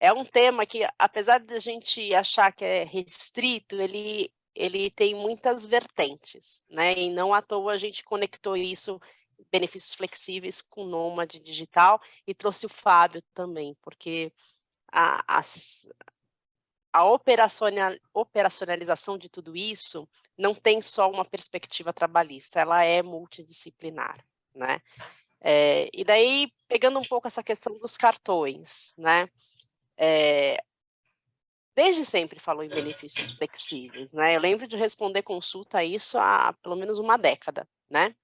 é um tema que, apesar de a gente achar que é restrito, ele tem muitas vertentes, né, e não à toa a gente conectou isso, benefícios flexíveis, com nômade digital, e trouxe o Fábio também, porque a as a operacionalização de tudo isso não tem só uma perspectiva trabalhista, ela é multidisciplinar, né. E daí, pegando um pouco essa questão dos cartões, né, eh, desde sempre falou em benefícios flexíveis, né, eu lembro de responder consulta a isso há pelo menos uma década, né.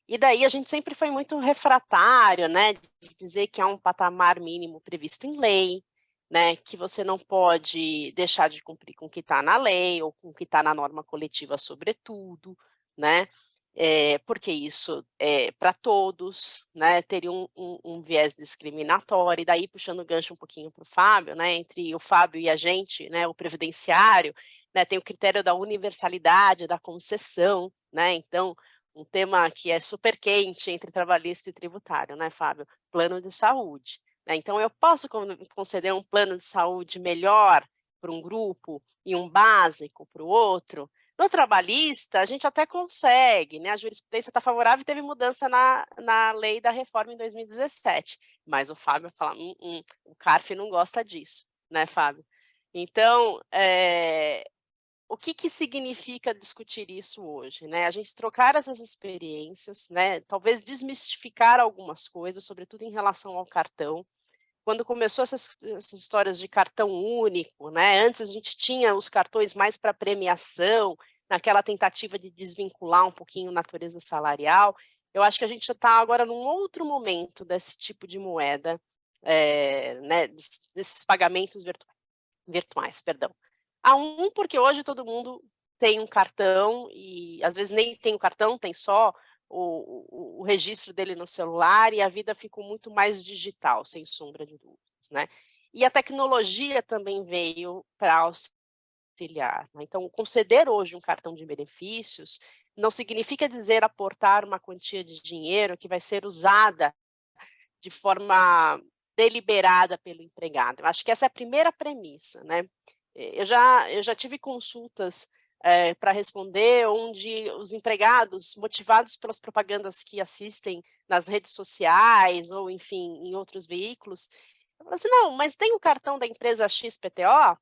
E daí a gente sempre foi muito refratário, né, de dizer que há um patamar mínimo previsto em lei, né, que você não pode deixar de cumprir com o que está na lei ou com o que está na norma coletiva sobretudo, né, porque isso é para todos, né, teria um viés discriminatório, e daí puxando o gancho um pouquinho para o Fábio, né, entre o Fábio e a gente, né, o previdenciário, né, tem o critério da universalidade da concessão, né, então um tema que é super quente entre trabalhista e tributário, né, Fábio? Plano de saúde, né, então eu posso conceder um plano de saúde melhor para um grupo e um básico para o outro? No trabalhista, a gente até consegue, né, a jurisprudência está favorável e teve mudança na lei da reforma em 2017, mas o Fábio fala: o CARF não gosta disso", né, Fábio? Então, o que que significa discutir isso hoje, né? A gente trocar essas experiências, né, talvez desmistificar algumas coisas, sobretudo em relação ao cartão. Quando começou essas histórias de cartão único, né, antes a gente tinha os cartões mais para premiação, naquela tentativa de desvincular um pouquinho a natureza salarial, eu acho que a gente já está agora num outro momento desse tipo de moeda, né, desses pagamentos virtuais, perdão. Porque hoje todo mundo tem um cartão e às vezes nem tem o cartão, tem só o registro dele no celular e a vida ficou muito mais digital, sem sombra de dúvidas, né. E a tecnologia também veio para auxiliar, né, então conceder hoje um cartão de benefícios, não significa dizer aportar uma quantia de dinheiro que vai ser usada de forma deliberada pelo empregado. Eu acho que essa é a primeira premissa, né. Eu já tive consultas, para responder, onde os empregados, motivados pelas propagandas que assistem nas redes sociais ou, enfim, em outros veículos, falam assim: "Não, mas tem o cartão da empresa XPTO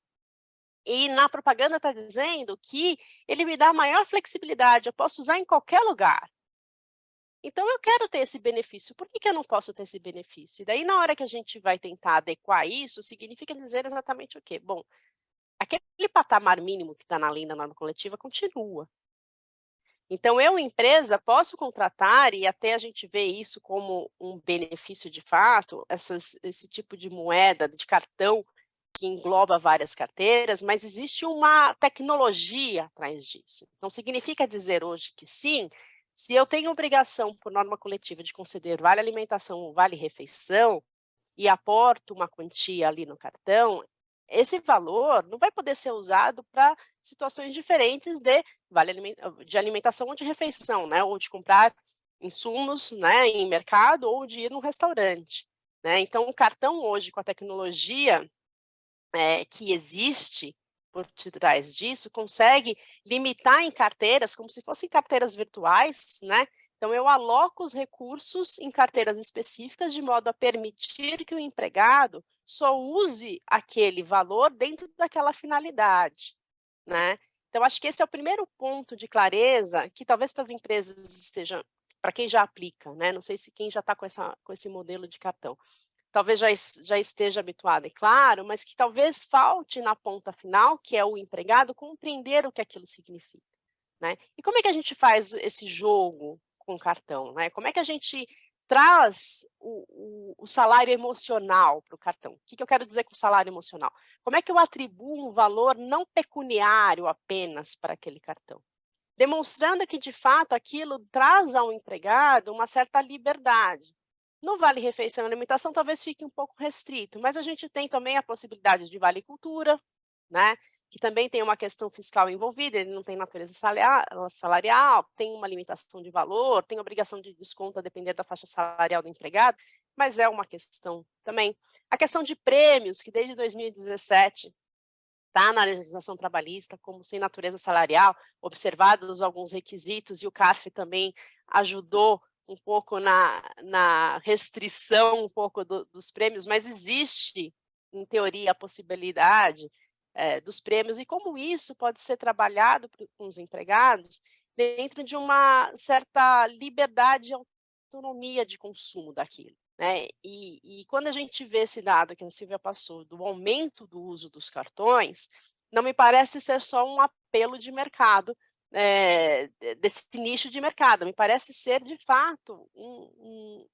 e na propaganda está dizendo que ele me dá maior flexibilidade, eu posso usar em qualquer lugar". Então eu quero ter esse benefício, por que que eu não posso ter esse benefício? E daí na hora que a gente vai tentar adequar isso, significa dizer exatamente o quê? Bom, aquele patamar mínimo que está na lei da norma coletiva continua. Então eu, empresa, posso contratar e até a gente vê isso como um benefício de fato, esse tipo de moeda, de cartão, que engloba várias carteiras, mas existe uma tecnologia atrás disso. Então significa dizer hoje que sim, se eu tenho obrigação por norma coletiva de conceder vale alimentação ou vale refeição, e aporto uma quantia ali no cartão, esse valor não vai poder ser usado para situações diferentes de alimentação ou de refeição, né, ou de comprar insumos, né, em mercado ou de ir num restaurante, né. Então o cartão hoje com a tecnologia que existe por detrás disso, consegue limitar em carteiras, como se fossem carteiras virtuais, né. Então eu aloco os recursos em carteiras específicas, de modo a permitir que o empregado só use aquele valor dentro daquela finalidade, né. Então acho que esse é o primeiro ponto de clareza que talvez para as empresas esteja para quem já aplica, né, não sei se quem já está com esse modelo de cartão. Talvez já esteja habituado, é claro, mas que talvez falte na ponta final, que é o empregado, compreender o que aquilo significa, né. E como é que a gente faz esse jogo com o cartão, né? Como é que a gente traz o salário emocional para o cartão? O que que eu quero dizer com salário emocional? Como é que eu atribuo um valor não pecuniário apenas para aquele cartão? Demonstrando que, de fato, aquilo traz ao empregado uma certa liberdade. No vale refeição e alimentação talvez fique um pouco restrito, mas a gente tem também a possibilidade de vale cultura, né, que também tem uma questão fiscal envolvida, ele não tem natureza salarial, tem uma limitação de valor, tem obrigação de desconto a depender da faixa salarial do empregado. mas é uma questão também. A questão de prêmios, que desde 2017 está na legislação trabalhista como sem natureza salarial, observados alguns requisitos, e o CARF também ajudou um pouco na restrição um pouco dos prêmios, mas existe, em teoria, a possibilidade dos prêmios, e como isso pode ser trabalhado com os empregados dentro de uma certa liberdade e autonomia de consumo daquilo. Né? E quando a gente vê esse dado que a Silvia passou, do aumento do uso dos cartões, não me parece ser só um apelo de mercado, desse nicho de mercado, me parece ser, de fato,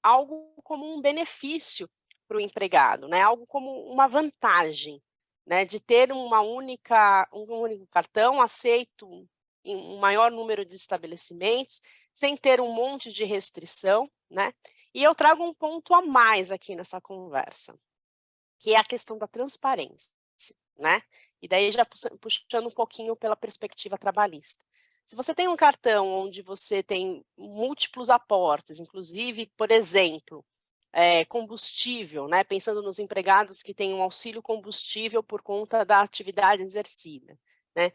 algo como um benefício para o empregado, né? Algo como uma vantagem, né? De ter um único cartão aceito em um maior número de estabelecimentos, sem ter um monte de restrição, né? E eu trago um ponto a mais aqui nessa conversa, que é a questão da transparência, né? E daí já puxando um pouquinho pela perspectiva trabalhista. Se você tem um cartão onde você tem múltiplos aportes, inclusive, por exemplo, combustível, né? Pensando nos empregados que têm um auxílio combustível por conta da atividade exercida, né?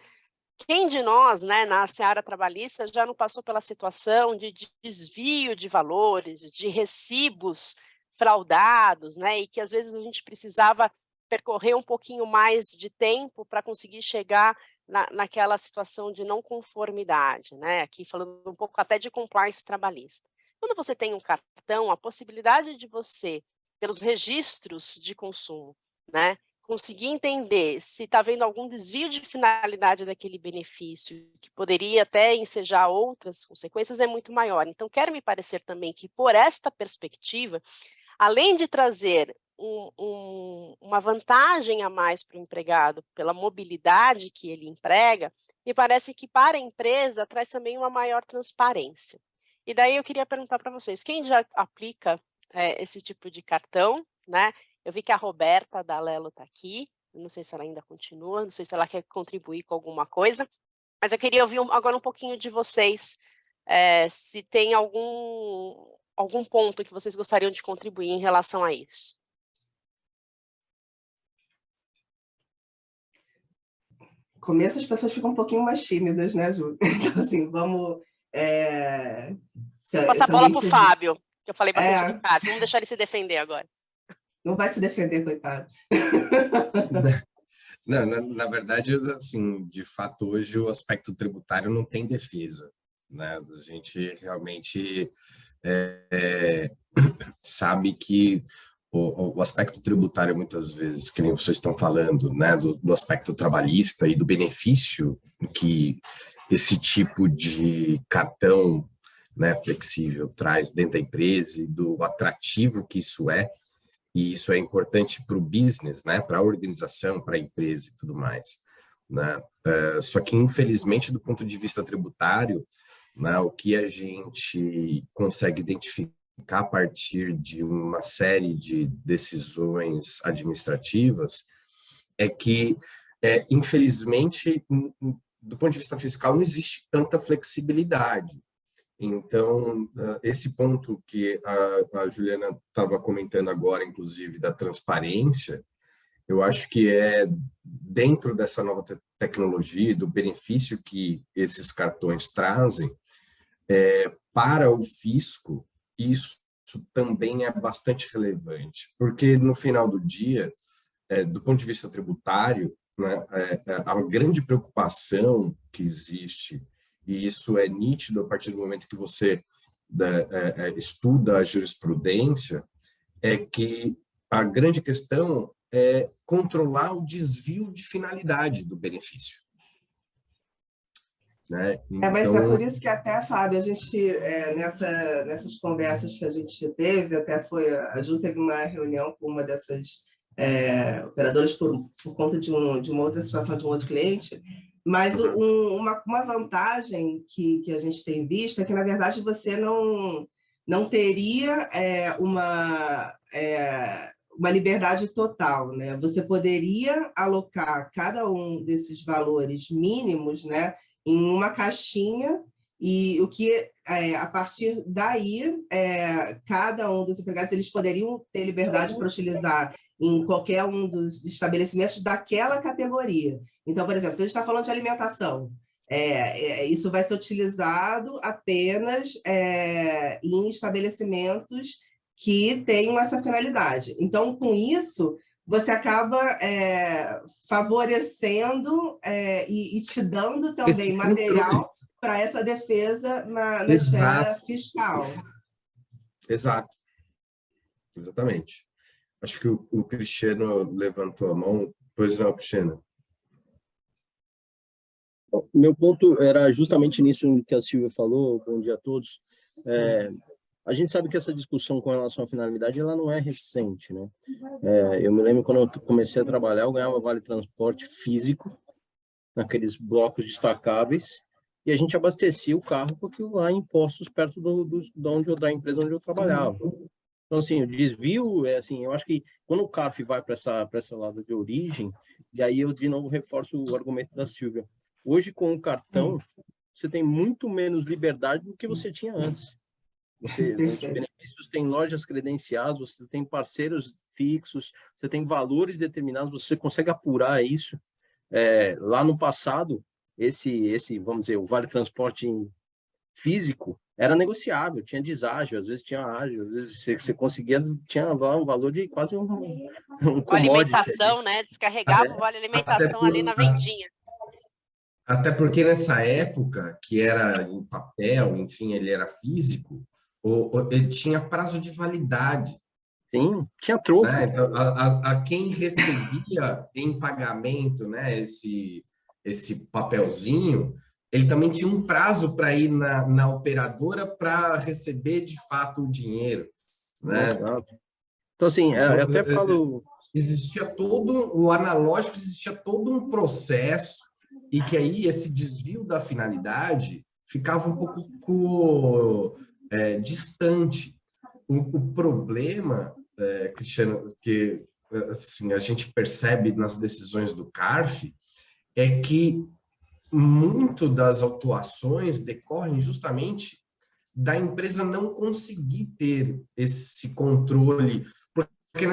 Quem de nós, né, na seara trabalhista, já não passou pela situação de desvio de valores, de recibos fraudados, né, e que às vezes a gente precisava percorrer um pouquinho mais de tempo para conseguir chegar naquela situação de não conformidade, né, aqui falando um pouco até de compliance trabalhista. Quando você tem um cartão, a possibilidade de você, pelos registros de consumo, né, conseguir entender se está havendo algum desvio de finalidade daquele benefício, que poderia até ensejar outras consequências, é muito maior. Então, quero me parecer também que, por esta perspectiva, além de trazer uma vantagem a mais para o empregado, pela mobilidade que ele emprega, me parece que para a empresa traz também uma maior transparência. E daí eu queria perguntar para vocês, quem já aplica esse tipo de cartão, né? Eu vi que a Roberta da Lelo está aqui, não sei se ela ainda continua, não sei se ela quer contribuir com alguma coisa, mas eu queria ouvir agora um pouquinho de vocês, se tem algum ponto que vocês gostariam de contribuir em relação a isso. No começo as pessoas ficam um pouquinho mais tímidas, né, Ju? Então, assim, vamos... Vou passar a bola para o Fábio, que eu falei bastante do CARF, vamos deixar ele se defender agora. Não vai se defender, coitado. Não, na verdade, assim, de fato, hoje o aspecto tributário não tem defesa, né? A gente realmente sabe que o aspecto tributário, muitas vezes, que nem vocês estão falando, né, do aspecto trabalhista e do benefício que esse tipo de cartão, né, flexível traz dentro da empresa e do atrativo que isso é, e isso é importante para o business, né, para a organização, para a empresa e tudo mais, né? Só que, infelizmente, do ponto de vista tributário, né, o que a gente consegue identificar a partir de uma série de decisões administrativas é que, infelizmente, do ponto de vista fiscal, não existe tanta flexibilidade. Então, esse ponto que a Juliana estava comentando agora, inclusive, da transparência, eu acho que é dentro dessa nova tecnologia, do benefício que esses cartões trazem, para o fisco, isso também é bastante relevante, porque no final do dia, do ponto de vista tributário, né, a grande preocupação que existe, e isso é nítido a partir do momento que você estuda a jurisprudência, é que a grande questão é controlar o desvio de finalidade do benefício. Né? Então... mas é por isso que até, Fábio, a gente, nessas conversas que a gente teve, até a Ju teve uma reunião com uma dessas operadoras por conta de uma outra situação de um outro cliente, mas uma vantagem que a gente tem visto é que, na verdade, você não teria uma liberdade total, né? Você poderia alocar cada um desses valores mínimos, né, em uma caixinha e o que, a partir daí, cada um dos empregados eles poderiam ter liberdade para utilizar em qualquer um dos estabelecimentos daquela categoria. Então, por exemplo, se a gente está falando de alimentação, isso vai ser utilizado apenas em estabelecimentos que tenham essa finalidade. Então, com isso, você acaba favorecendo e te dando também material para essa defesa na esfera fiscal. Exato. Exatamente. Acho que o Cristiano levantou a mão. Pois não, Cristiano? Meu ponto era justamente nisso que a Silvia falou. Bom dia a todos. A gente sabe que essa discussão com relação à finalidade ela não é recente, né? Eu me lembro quando eu comecei a trabalhar, eu ganhava vale transporte físico, naqueles blocos destacáveis, e a gente abastecia o carro porque lá impostos perto da empresa onde eu trabalhava. Então, assim, o desvio, assim, eu acho que quando o CARF vai para essa lado de origem, e aí eu, de novo, reforço o argumento da Silvia. Hoje, com o cartão, você tem muito menos liberdade do que você tinha antes. Os benefícios têm lojas credenciadas, você tem parceiros fixos, você tem valores determinados, você consegue apurar isso. Lá no passado, vamos dizer, o vale transporte físico era negociável, tinha deságio, às vezes tinha ágio, às vezes você conseguia, tinha um valor de quase um commodity. Alimentação, né? Descarregava o vale alimentação ali na vendinha. Até porque nessa época, que era em papel, enfim, ele era físico, ele tinha prazo de validade. Sim, tinha troco. Né? Então, a quem recebia em pagamento, né, esse papelzinho, ele também tinha um prazo para ir na operadora para receber de fato o dinheiro. Né? Então, assim, eu até falo... Existia o analógico, existia todo um processo, e que aí esse desvio da finalidade ficava um pouco distante. O problema, Cristiano, que assim, a gente percebe nas decisões do CARF, é que muito das autuações decorrem justamente da empresa não conseguir ter esse controle, porque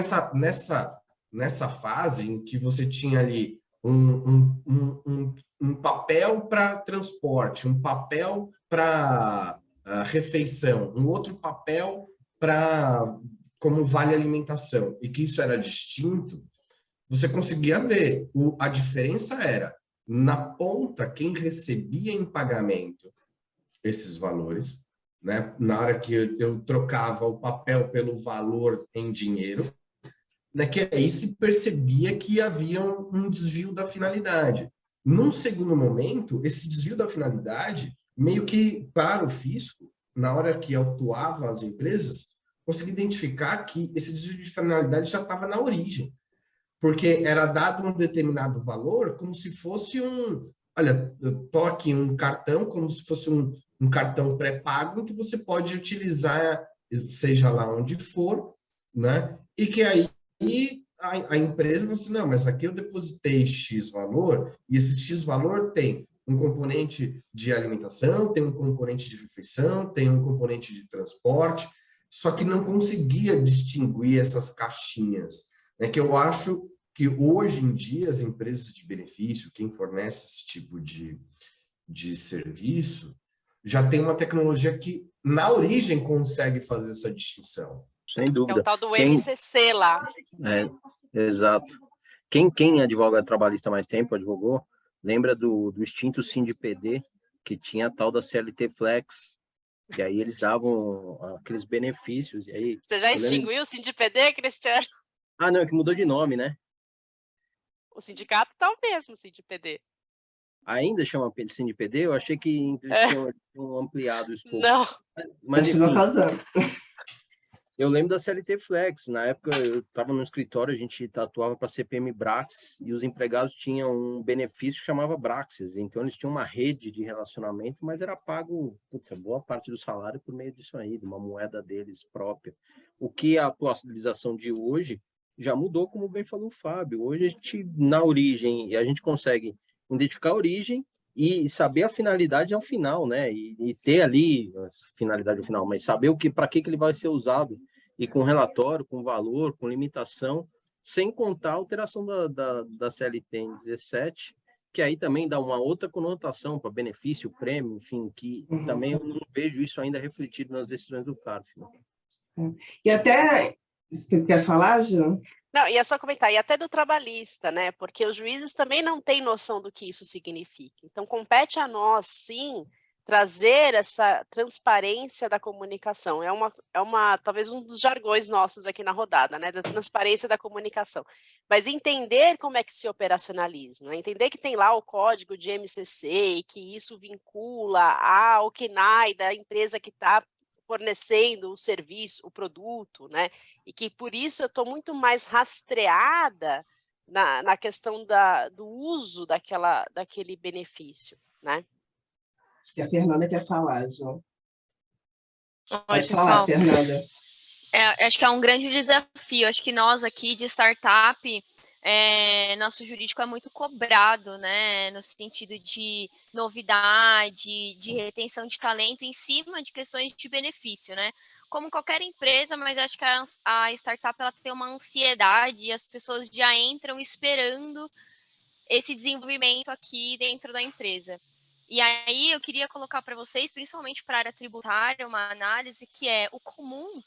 nessa fase em que você tinha ali um papel para transporte, um papel para refeição, um outro papel como vale alimentação, e que isso era distinto, você conseguia ver. A diferença era, na ponta, quem recebia em pagamento esses valores, né? Na hora que eu trocava o papel pelo valor em dinheiro, né? Que aí se percebia que havia um desvio da finalidade. Num segundo momento, esse desvio da finalidade, meio que para o fisco, na hora que autuava as empresas, conseguia identificar que esse desvio de finalidade já estava na origem, porque era dado um determinado valor como se fosse olha, eu tô aqui um cartão, como se fosse um cartão pré-pago que você pode utilizar, seja lá onde for, né? E que aí a empresa você não, mas aqui eu depositei X valor, e esse X valor tem um componente de alimentação, tem um componente de refeição, tem um componente de transporte, só que não conseguia distinguir essas caixinhas, né? Que eu acho que hoje em dia as empresas de benefício, quem fornece esse tipo de serviço, já tem uma tecnologia que, na origem, consegue fazer essa distinção. Sem dúvida. É o tal do MCC lá. Exato. Quem advoga trabalhista há mais tempo, advogou, lembra do extinto SINDPD, que tinha a tal da CLT Flex, que aí eles davam aqueles benefícios. E aí, você já extinguiu o SINDPD, Cristiano? Ah, não, é que mudou de nome, né? O sindicato tá o mesmo, SINDPD. Ainda chama SINDPD? Eu achei que eles tinham ampliado o escopo. Não. Mas enfim, eu lembro da CLT Flex. Na época, eu estava no escritório, a gente atuava para a CPM Braxis, e os empregados tinham um benefício que chamava Braxis. Então, eles tinham uma rede de relacionamento, mas era pago, boa parte do salário por meio disso aí, de uma moeda deles própria. O que a atualização de hoje já mudou, como bem falou o Fábio. Hoje, na origem, a gente consegue identificar a origem e saber a finalidade ao final, né? E ter ali a finalidade ao final, mas saber para que ele vai ser usado, e com relatório, com valor, com limitação, sem contar a alteração da CLT em 17, que aí também dá uma outra conotação para benefício, prêmio, enfim, que também eu não vejo isso ainda refletido nas decisões do CARF. Né? E até, quer falar, Jean? Não, ia só comentar, e até do trabalhista, né? Porque os juízes também não têm noção do que isso significa. Então, compete a nós, sim, trazer essa transparência da comunicação. É talvez um dos jargões nossos aqui na rodada, né? Da transparência da comunicação. Mas entender como é que se operacionaliza, né? Entender que tem lá o código de MCC e que isso vincula ao KNAI da empresa que está fornecendo o serviço, o produto, né? E que por isso eu estou muito mais rastreada na questão do uso daquele benefício, né? Acho que a Fernanda quer falar, João. Oi, Pode pessoal. falar, Fernanda. Acho que é um grande desafio. Acho que nós aqui de startup, nosso jurídico é muito cobrado, né? No sentido de novidade, de retenção de talento em cima de questões de benefício, né? Como qualquer empresa, mas acho que a startup ela tem uma ansiedade e as pessoas já entram esperando esse desenvolvimento aqui dentro da empresa. E aí eu queria colocar para vocês, principalmente para a área tributária, uma análise que é o comum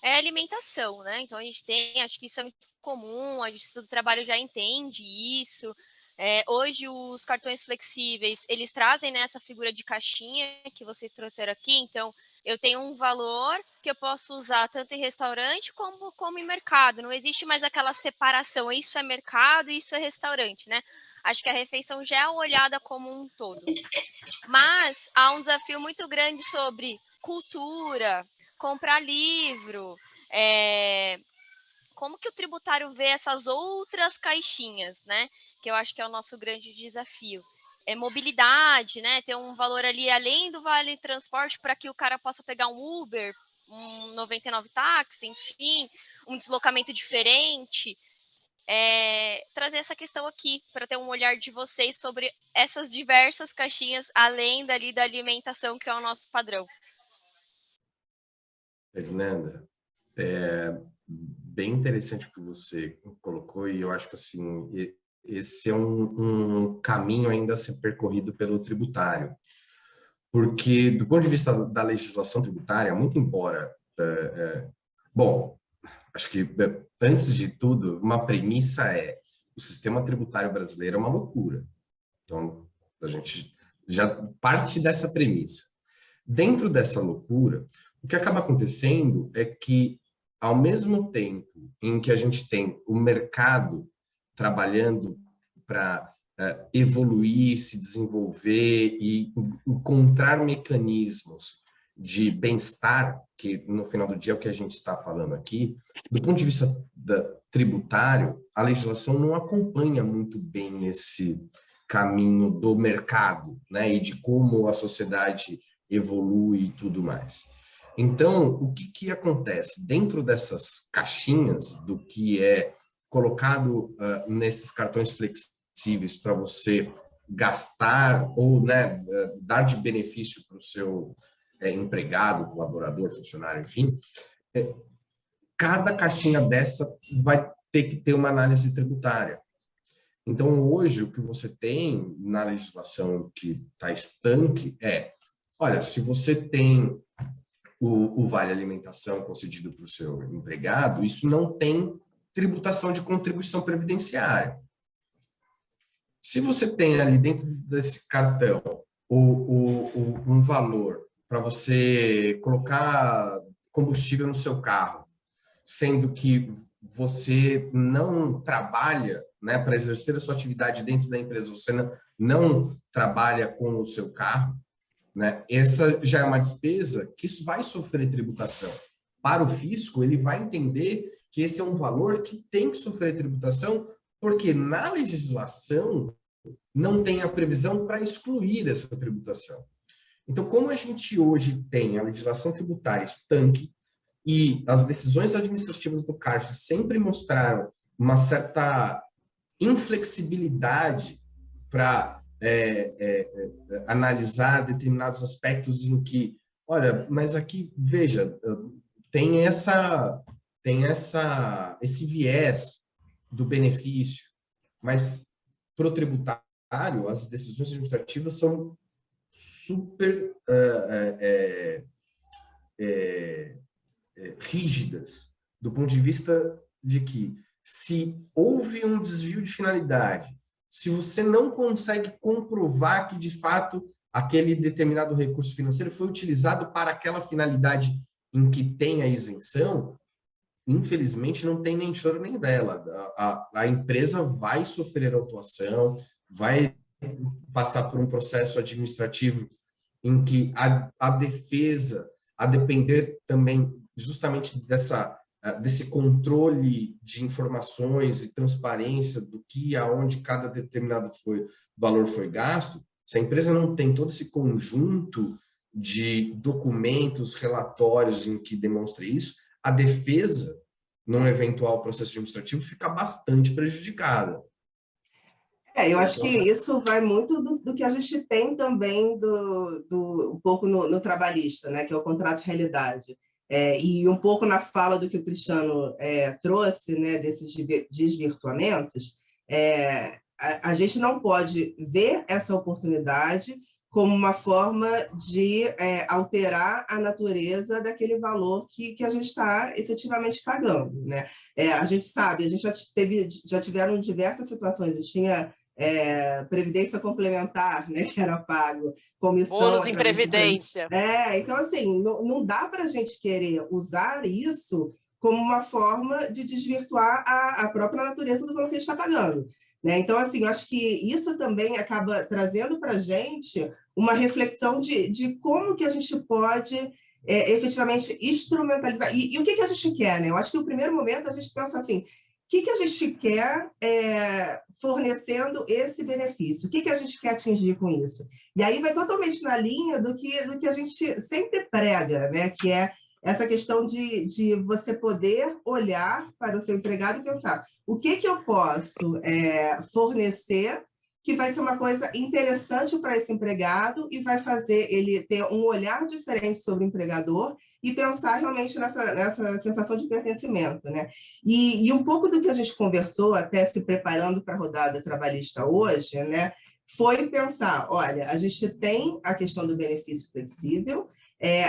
é alimentação, né? Então a gente tem, acho que isso é muito comum, a Justiça do Trabalho já entende isso. Hoje os cartões flexíveis, eles trazem, né, essa figura de caixinha que vocês trouxeram aqui, então eu tenho um valor que eu posso usar tanto em restaurante como em mercado, não existe mais aquela separação, isso é mercado e isso é restaurante, né? Acho que a refeição já é olhada como um todo. Mas há um desafio muito grande sobre cultura, comprar livro, como que o tributário vê essas outras caixinhas, né? Que eu acho que é o nosso grande desafio. Mobilidade, né? Ter um valor ali além do vale transporte para que o cara possa pegar um Uber, um 99 táxi, enfim, um deslocamento diferente. Trazer essa questão aqui para ter um olhar de vocês sobre essas diversas caixinhas além dali da alimentação, que é o nosso padrão. Fernanda, bem interessante o que você colocou, e eu acho que assim, esse é um caminho ainda a ser percorrido pelo tributário, porque do ponto de vista da legislação tributária, muito embora, bom, acho que antes de tudo, uma premissa o sistema tributário brasileiro é uma loucura, então a gente já parte dessa premissa. Dentro dessa loucura, o que acaba acontecendo é que, ao mesmo tempo em que a gente tem o mercado trabalhando para evoluir, se desenvolver e encontrar mecanismos de bem-estar, que no final do dia é o que a gente está falando aqui, do ponto de vista tributário, a legislação não acompanha muito bem esse caminho do mercado, né, e de como a sociedade evolui e tudo mais. Então, o que acontece? Dentro dessas caixinhas do que é colocado nesses cartões flexíveis para você gastar ou, né, dar de benefício para o seu empregado, colaborador, funcionário, enfim, cada caixinha dessa vai ter que ter uma análise tributária. Então, hoje, o que você tem na legislação que está estanque olha, se você tem o vale alimentação concedido para o seu empregado, isso não tem tributação de contribuição previdenciária. Se você tem ali dentro desse cartão um valor para você colocar combustível no seu carro, sendo que você não trabalha, né, para exercer a sua atividade dentro da empresa, você não trabalha com o seu carro, né? Essa já é uma despesa que isso vai sofrer tributação. Para o fisco, ele vai entender que esse é um valor que tem que sofrer tributação, porque na legislação não tem a previsão para excluir essa tributação. Então, como a gente hoje tem a legislação tributária estanque e as decisões administrativas do CARF sempre mostraram uma certa inflexibilidade para analisar determinados aspectos em que, olha, mas aqui, veja, tem esse viés do benefício, mas para o tributário, as decisões administrativas são super rígidas, do ponto de vista de que, se houve um desvio de finalidade, se você não consegue comprovar que, de fato, aquele determinado recurso financeiro foi utilizado para aquela finalidade em que tem a isenção, infelizmente não tem nem choro nem vela. A empresa vai sofrer autuação, vai passar por um processo administrativo em que a defesa, a depender também justamente desse controle de informações e transparência do que, aonde cada determinado valor foi gasto, se a empresa não tem todo esse conjunto de documentos, relatórios em que demonstre isso, a defesa, num eventual processo administrativo, fica bastante prejudicada. Eu acho que isso vai muito do que a gente tem também um pouco no trabalhista, né, que é o contrato de realidade. E um pouco na fala do que o Cristiano trouxe, né, desses desvirtuamentos, a gente não pode ver essa oportunidade como uma forma de alterar a natureza daquele valor que a gente está efetivamente pagando, né? A gente sabe, a gente já tiveram diversas situações, a gente tinha previdência complementar, né, que era pago, comissão... Bônus em previdência. Então, assim, não dá para a gente querer usar isso como uma forma de desvirtuar a própria natureza do valor que a gente está pagando, né? Então, assim, eu acho que isso também acaba trazendo para a gente uma reflexão de como que a gente pode efetivamente instrumentalizar. E o que a gente quer, né? Eu acho que no primeiro momento a gente pensa assim, o que a gente quer fornecendo esse benefício? O que a gente quer atingir com isso? E aí vai totalmente na linha do que a gente sempre prega, né? Que é essa questão de você poder olhar para o seu empregado e pensar o que eu posso fornecer que vai ser uma coisa interessante para esse empregado e vai fazer ele ter um olhar diferente sobre o empregador e pensar realmente nessa sensação de pertencimento, né? E um pouco do que a gente conversou, até se preparando para a rodada trabalhista hoje, né, foi pensar, olha, a gente tem a questão do benefício flexível,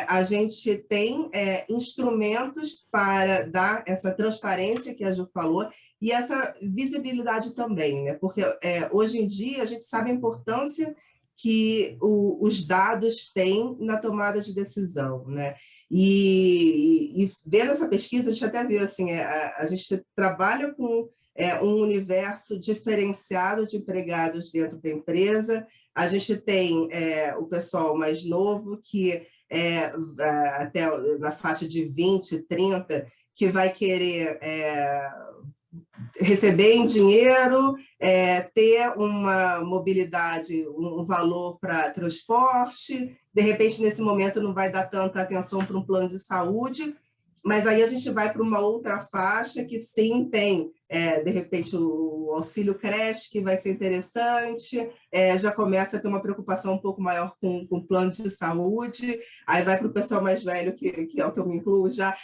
a gente tem instrumentos para dar essa transparência que a Ju falou e essa visibilidade também, né? Porque hoje em dia a gente sabe a importância que os dados têm na tomada de decisão, né? E vendo essa pesquisa, a gente até viu assim, a gente trabalha com um universo diferenciado de empregados dentro da empresa, a gente tem o pessoal mais novo que até na faixa de 20, 30, que vai querer receber em dinheiro, ter uma mobilidade, um valor para transporte, de repente, nesse momento, não vai dar tanta atenção para um plano de saúde, mas aí a gente vai para uma outra faixa que sim tem, de repente, o auxílio creche, que vai ser interessante, já começa a ter uma preocupação um pouco maior com o plano de saúde, aí vai para o pessoal mais velho, que é o que eu me incluo já,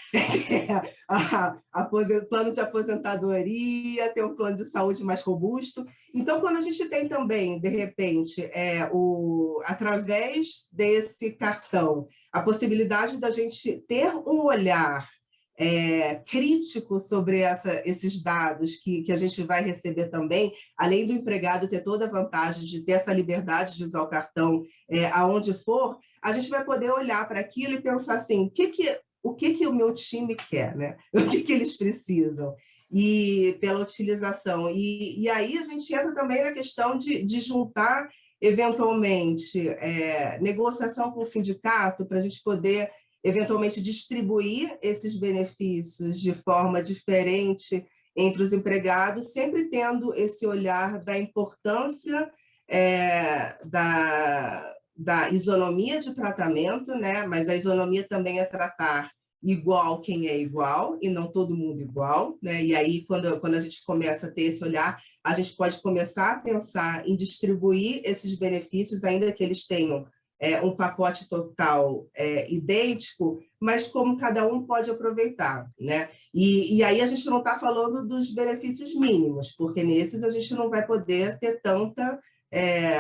plano de aposentadoria, ter um plano de saúde mais robusto. Então, quando a gente tem também, de repente, através desse cartão, a possibilidade da gente ter um olhar crítico sobre esses dados que a gente vai receber também, além do empregado ter toda a vantagem de ter essa liberdade de usar o cartão aonde for, a gente vai poder olhar para aquilo e pensar assim, o que o meu time quer, né? O que eles precisam e pela utilização. E aí a gente entra também na questão de juntar, eventualmente, negociação com o sindicato para a gente poder eventualmente distribuir esses benefícios de forma diferente entre os empregados, sempre tendo esse olhar da importância da isonomia de tratamento, né? Mas a isonomia também é tratar igual quem é igual e não todo mundo igual, né? E aí, quando a gente começa a ter esse olhar, a gente pode começar a pensar em distribuir esses benefícios, ainda que eles tenham um pacote total idêntico, mas como cada um pode aproveitar, né? E aí a gente não está falando dos benefícios mínimos, porque nesses a gente não vai poder ter tanta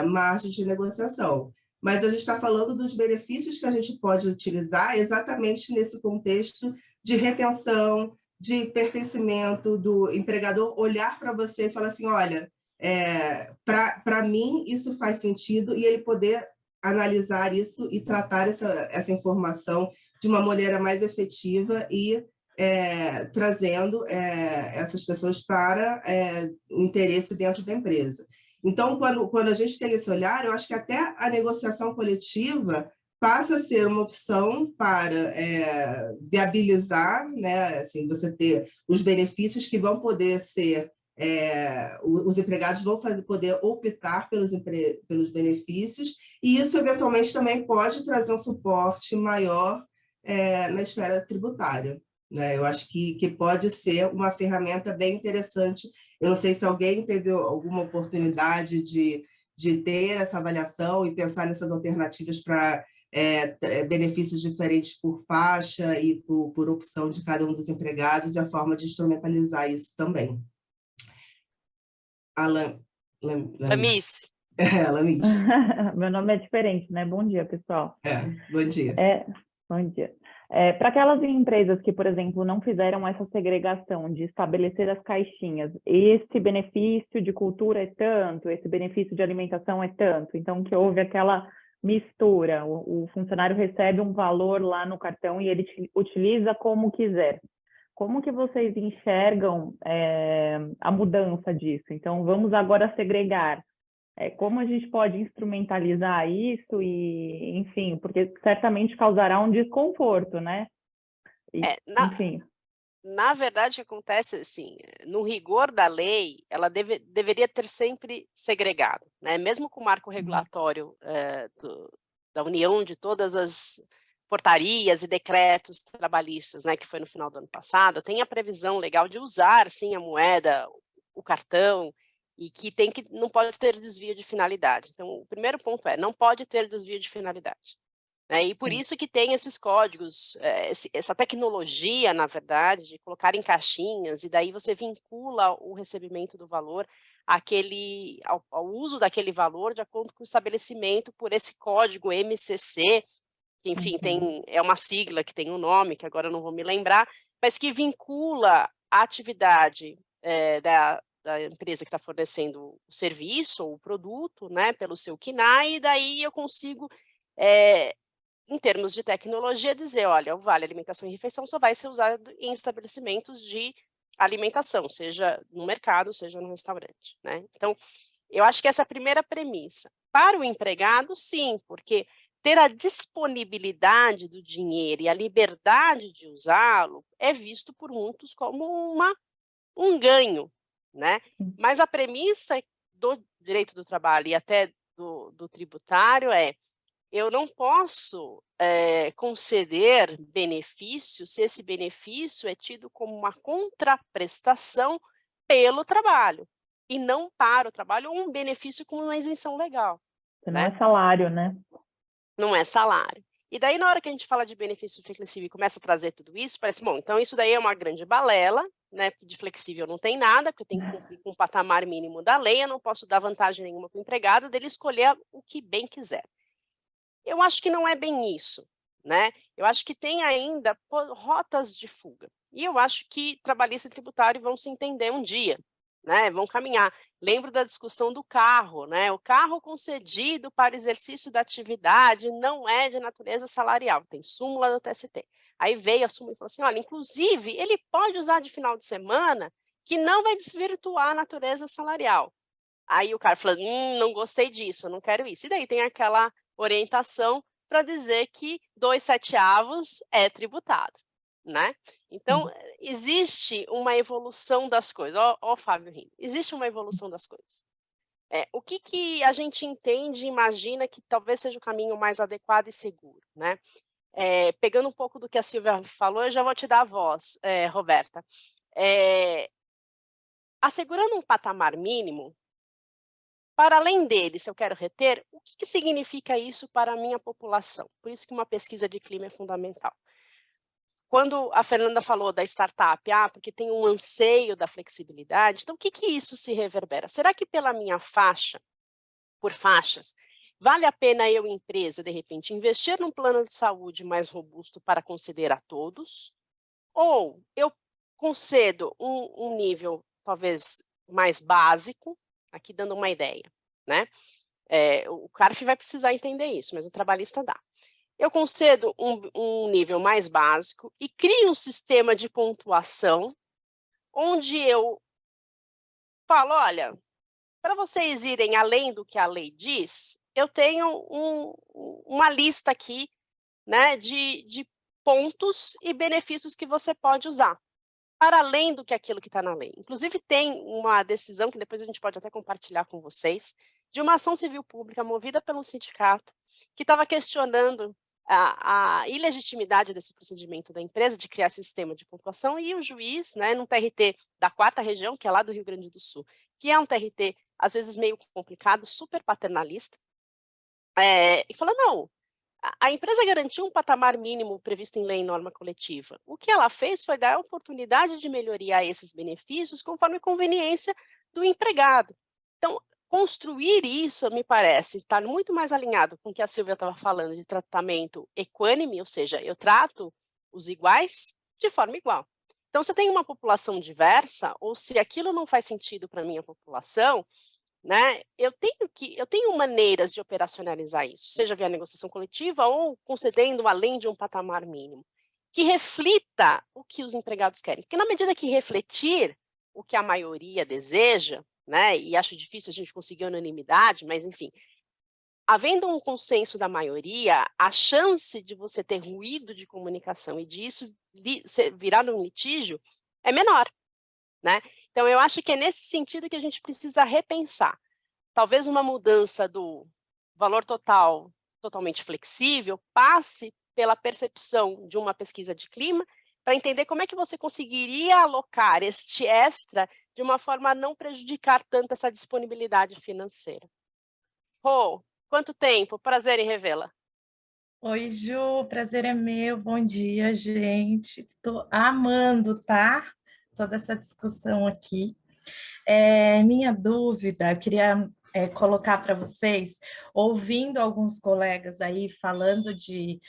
margem de negociação. Mas a gente está falando dos benefícios que a gente pode utilizar exatamente nesse contexto de retenção, de pertencimento, do empregador olhar para você e falar assim, olha, para mim isso faz sentido, e ele poder analisar isso e tratar essa informação de uma maneira mais efetiva e trazendo essas pessoas para o interesse dentro da empresa. Então, quando a gente tem esse olhar, eu acho que até a negociação coletiva passa a ser uma opção para viabilizar, né, assim, você ter os benefícios que vão poder ser, os empregados vão poder optar pelos benefícios, e isso eventualmente também pode trazer um suporte maior na esfera tributária, né? Eu acho que pode ser uma ferramenta bem interessante. Eu não sei se alguém teve alguma oportunidade de ter essa avaliação e pensar nessas alternativas para benefícios diferentes por faixa e por opção de cada um dos empregados, e a forma de instrumentalizar isso também. Lamis. Lamis. Meu nome é diferente, né? Bom dia, pessoal. Bom dia. Bom dia. Para aquelas empresas que, por exemplo, não fizeram essa segregação de estabelecer as caixinhas, esse benefício de cultura é tanto, esse benefício de alimentação é tanto, então que houve aquela mistura, o funcionário recebe um valor lá no cartão e ele utiliza como quiser. Como que vocês enxergam a mudança disso? Então, vamos agora segregar. Como a gente pode instrumentalizar isso e, enfim, porque certamente causará um desconforto, né? Enfim. Na verdade, o que acontece, assim, no rigor da lei, ela deveria ter sempre segregado, né? Mesmo com o marco regulatório da União, de todas as portarias e decretos trabalhistas, né, que foi no final do ano passado, tem a previsão legal de usar, sim, a moeda, o cartão, e que não pode ter desvio de finalidade. Então, o primeiro ponto não pode ter desvio de finalidade. Né? E por isso que tem esses códigos, essa tecnologia, na verdade, de colocar em caixinhas, e daí você vincula o recebimento do valor ao uso daquele valor de acordo com o estabelecimento por esse código MCC, que, enfim, é uma sigla que tem um nome, que agora eu não vou me lembrar, mas que vincula a atividade da empresa que está fornecendo o serviço ou o produto, né, pelo seu CNAE, e daí eu consigo, em termos de tecnologia, dizer, olha, o Vale Alimentação e Refeição só vai ser usado em estabelecimentos de alimentação, seja no mercado, seja no restaurante, né? Então, eu acho que essa é a primeira premissa. Para o empregado, sim, porque ter a disponibilidade do dinheiro e a liberdade de usá-lo é visto por muitos como um ganho, né? Mas a premissa do direito do trabalho e até do tributário eu não posso conceder benefício se esse benefício é tido como uma contraprestação pelo trabalho e não para o trabalho, ou um benefício com uma isenção legal. Não é salário, né? Não é salário. E daí, na hora que a gente fala de benefício flexível e começa a trazer tudo isso, parece, bom, então isso daí é uma grande balela, né? Porque de flexível não tem nada, porque eu tenho que cumprir com o patamar mínimo da lei, eu não posso dar vantagem nenhuma para o empregado, dele escolher o que bem quiser. Eu acho que não é bem isso, né? Eu acho que tem ainda rotas de fuga. E eu acho que trabalhista e tributário vão se entender um dia, né? Vão caminhar. Lembro da discussão do carro, né? O carro concedido para exercício da atividade não é de natureza salarial, tem súmula do TST. Aí veio a súmula e falou assim, olha, inclusive, ele pode usar de final de semana que não vai desvirtuar a natureza salarial. Aí o cara falou, não gostei disso, eu não quero isso. E daí tem aquela orientação para dizer que 2/7 é tributado, né? Então, existe uma evolução das coisas. Ó, Fábio rindo. Existe uma evolução das coisas. O que a gente entende e imagina que talvez seja o caminho mais adequado e seguro, né? Pegando um pouco do que a Silvia falou, eu já vou te dar a voz, Roberta. assegurando um patamar mínimo, para além dele, se eu quero reter, o que significa isso para a minha população? Por isso que uma pesquisa de clima é fundamental. Quando a Fernanda falou da startup, porque tem um anseio da flexibilidade, então o que isso se reverbera? Será que pela minha faixa, por faixas, vale a pena eu, empresa, de repente, investir num plano de saúde mais robusto para considerar todos? Ou eu concedo um nível, talvez, mais básico, aqui dando uma ideia, né? O CARF vai precisar entender isso, mas o trabalhista dá. Eu concedo um nível mais básico e crio um sistema de pontuação onde eu falo, olha, para vocês irem além do que a lei diz, eu tenho uma lista aqui, né, de pontos e benefícios que você pode usar, para além do que aquilo que está na lei. Inclusive, tem uma decisão, que depois a gente pode até compartilhar com vocês, de uma ação civil pública movida pelo sindicato, que estava questionando a ilegitimidade desse procedimento da empresa de criar esse sistema de pontuação, e o juiz, né, num TRT da 4ª região, que é lá do Rio Grande do Sul, que é um TRT, às vezes, meio complicado, super paternalista, e falou, não, a empresa garantiu um patamar mínimo previsto em lei e norma coletiva. O que ela fez foi dar a oportunidade de melhoria a esses benefícios conforme a conveniência do empregado. Então, construir isso, me parece, estar muito mais alinhado com o que a Silvia estava falando de tratamento equânime, ou seja, eu trato os iguais de forma igual. Então, se eu tenho uma população diversa, ou se aquilo não faz sentido para a minha população, né, eu tenho maneiras de operacionalizar isso, seja via negociação coletiva ou concedendo além de um patamar mínimo, que reflita o que os empregados querem. Porque na medida que refletir o que a maioria deseja, né, e acho difícil a gente conseguir unanimidade, mas enfim, havendo um consenso da maioria, a chance de você ter ruído de comunicação e disso virar um litígio é menor, né? Então, eu acho que é nesse sentido que a gente precisa repensar. Talvez uma mudança do valor total totalmente flexível passe pela percepção de uma pesquisa de clima para entender como é que você conseguiria alocar este extra de uma forma a não prejudicar tanto essa disponibilidade financeira. Rô, quanto tempo? Prazer em revê-la. Oi, Ju, prazer é meu. Bom dia, gente. Estou amando, tá? Toda essa discussão aqui. Minha dúvida, eu queria colocar para vocês, ouvindo alguns colegas aí falando de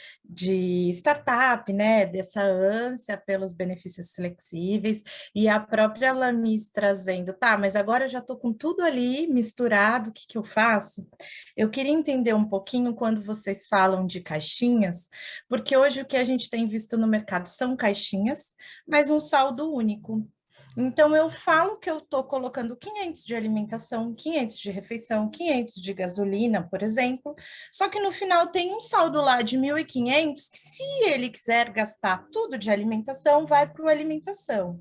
startup, né, dessa ânsia pelos benefícios flexíveis, e a própria Lamis trazendo, tá, mas agora eu já estou com tudo ali misturado, o que eu faço? Eu queria entender um pouquinho quando vocês falam de caixinhas, porque hoje o que a gente tem visto no mercado são caixinhas, mas um saldo único. Então, eu falo que eu estou colocando 500 de alimentação, 500 de refeição, 500 de gasolina, por exemplo, só que no final tem um saldo lá de 1.500, que se ele quiser gastar tudo de alimentação, vai para o alimentação.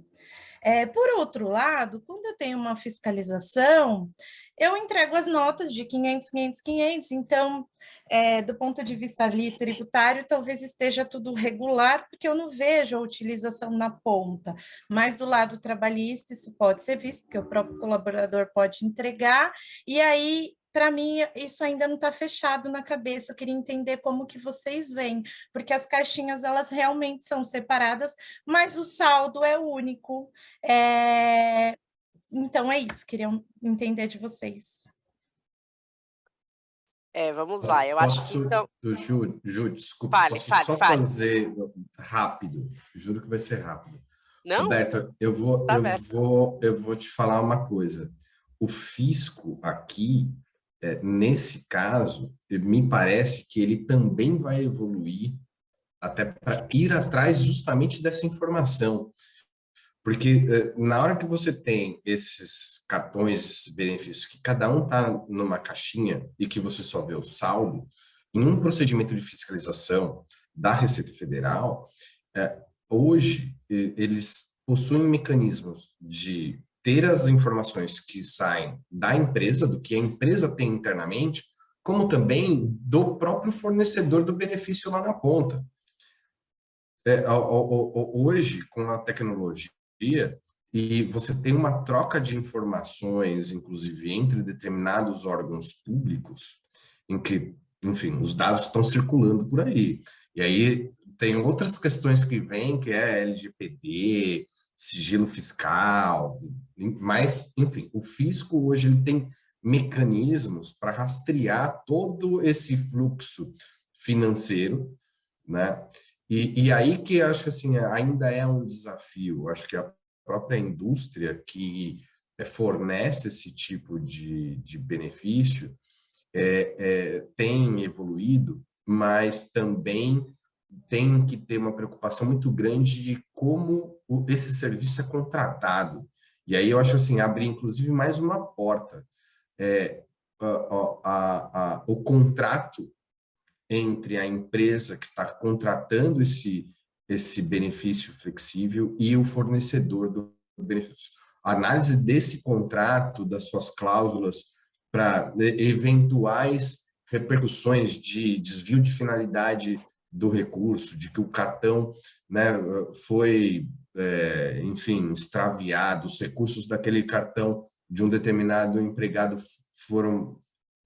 Por outro lado, quando eu tenho uma fiscalização, eu entrego as notas de 500, 500, 500, então, do ponto de vista ali tributário, talvez esteja tudo regular, porque eu não vejo a utilização na ponta, mas do lado trabalhista isso pode ser visto, porque o próprio colaborador pode entregar, e aí, para mim, isso ainda não está fechado na cabeça, eu queria entender como que vocês veem, porque as caixinhas, elas realmente são separadas, mas o saldo é único. Então, é isso, queria entender de vocês. Vamos lá, eu acho que então... Ju, desculpa, posso só fazer rápido, juro que vai ser rápido. Não? Roberta, eu vou te falar uma coisa. O fisco aqui, nesse caso, me parece que ele também vai evoluir até para ir atrás justamente dessa informação. Porque na hora que você tem esses cartões, esses benefícios, que cada um está numa caixinha e que você só vê o saldo, em um procedimento de fiscalização da Receita Federal, hoje eles possuem mecanismos de ter as informações que saem da empresa, do que a empresa tem internamente, como também do próprio fornecedor do benefício lá na ponta. Hoje, com a tecnologia, e você tem uma troca de informações, inclusive entre determinados órgãos públicos, em que, enfim, os dados estão circulando por aí. E aí tem outras questões que vêm, que é LGPD, sigilo fiscal, mas, enfim, o fisco hoje ele tem mecanismos para rastrear todo esse fluxo financeiro, né? E aí que acho assim, ainda é um desafio. Acho que a própria indústria que fornece esse tipo de benefício tem evoluído, mas também tem que ter uma preocupação muito grande de como esse serviço é contratado. E aí eu acho assim, abre inclusive mais uma porta. O contrato entre a empresa que está contratando esse benefício flexível e o fornecedor do benefício. A análise desse contrato, das suas cláusulas, para eventuais repercussões de desvio de finalidade do recurso, de que o cartão, né, foi, enfim, extraviado, os recursos daquele cartão de um determinado empregado foram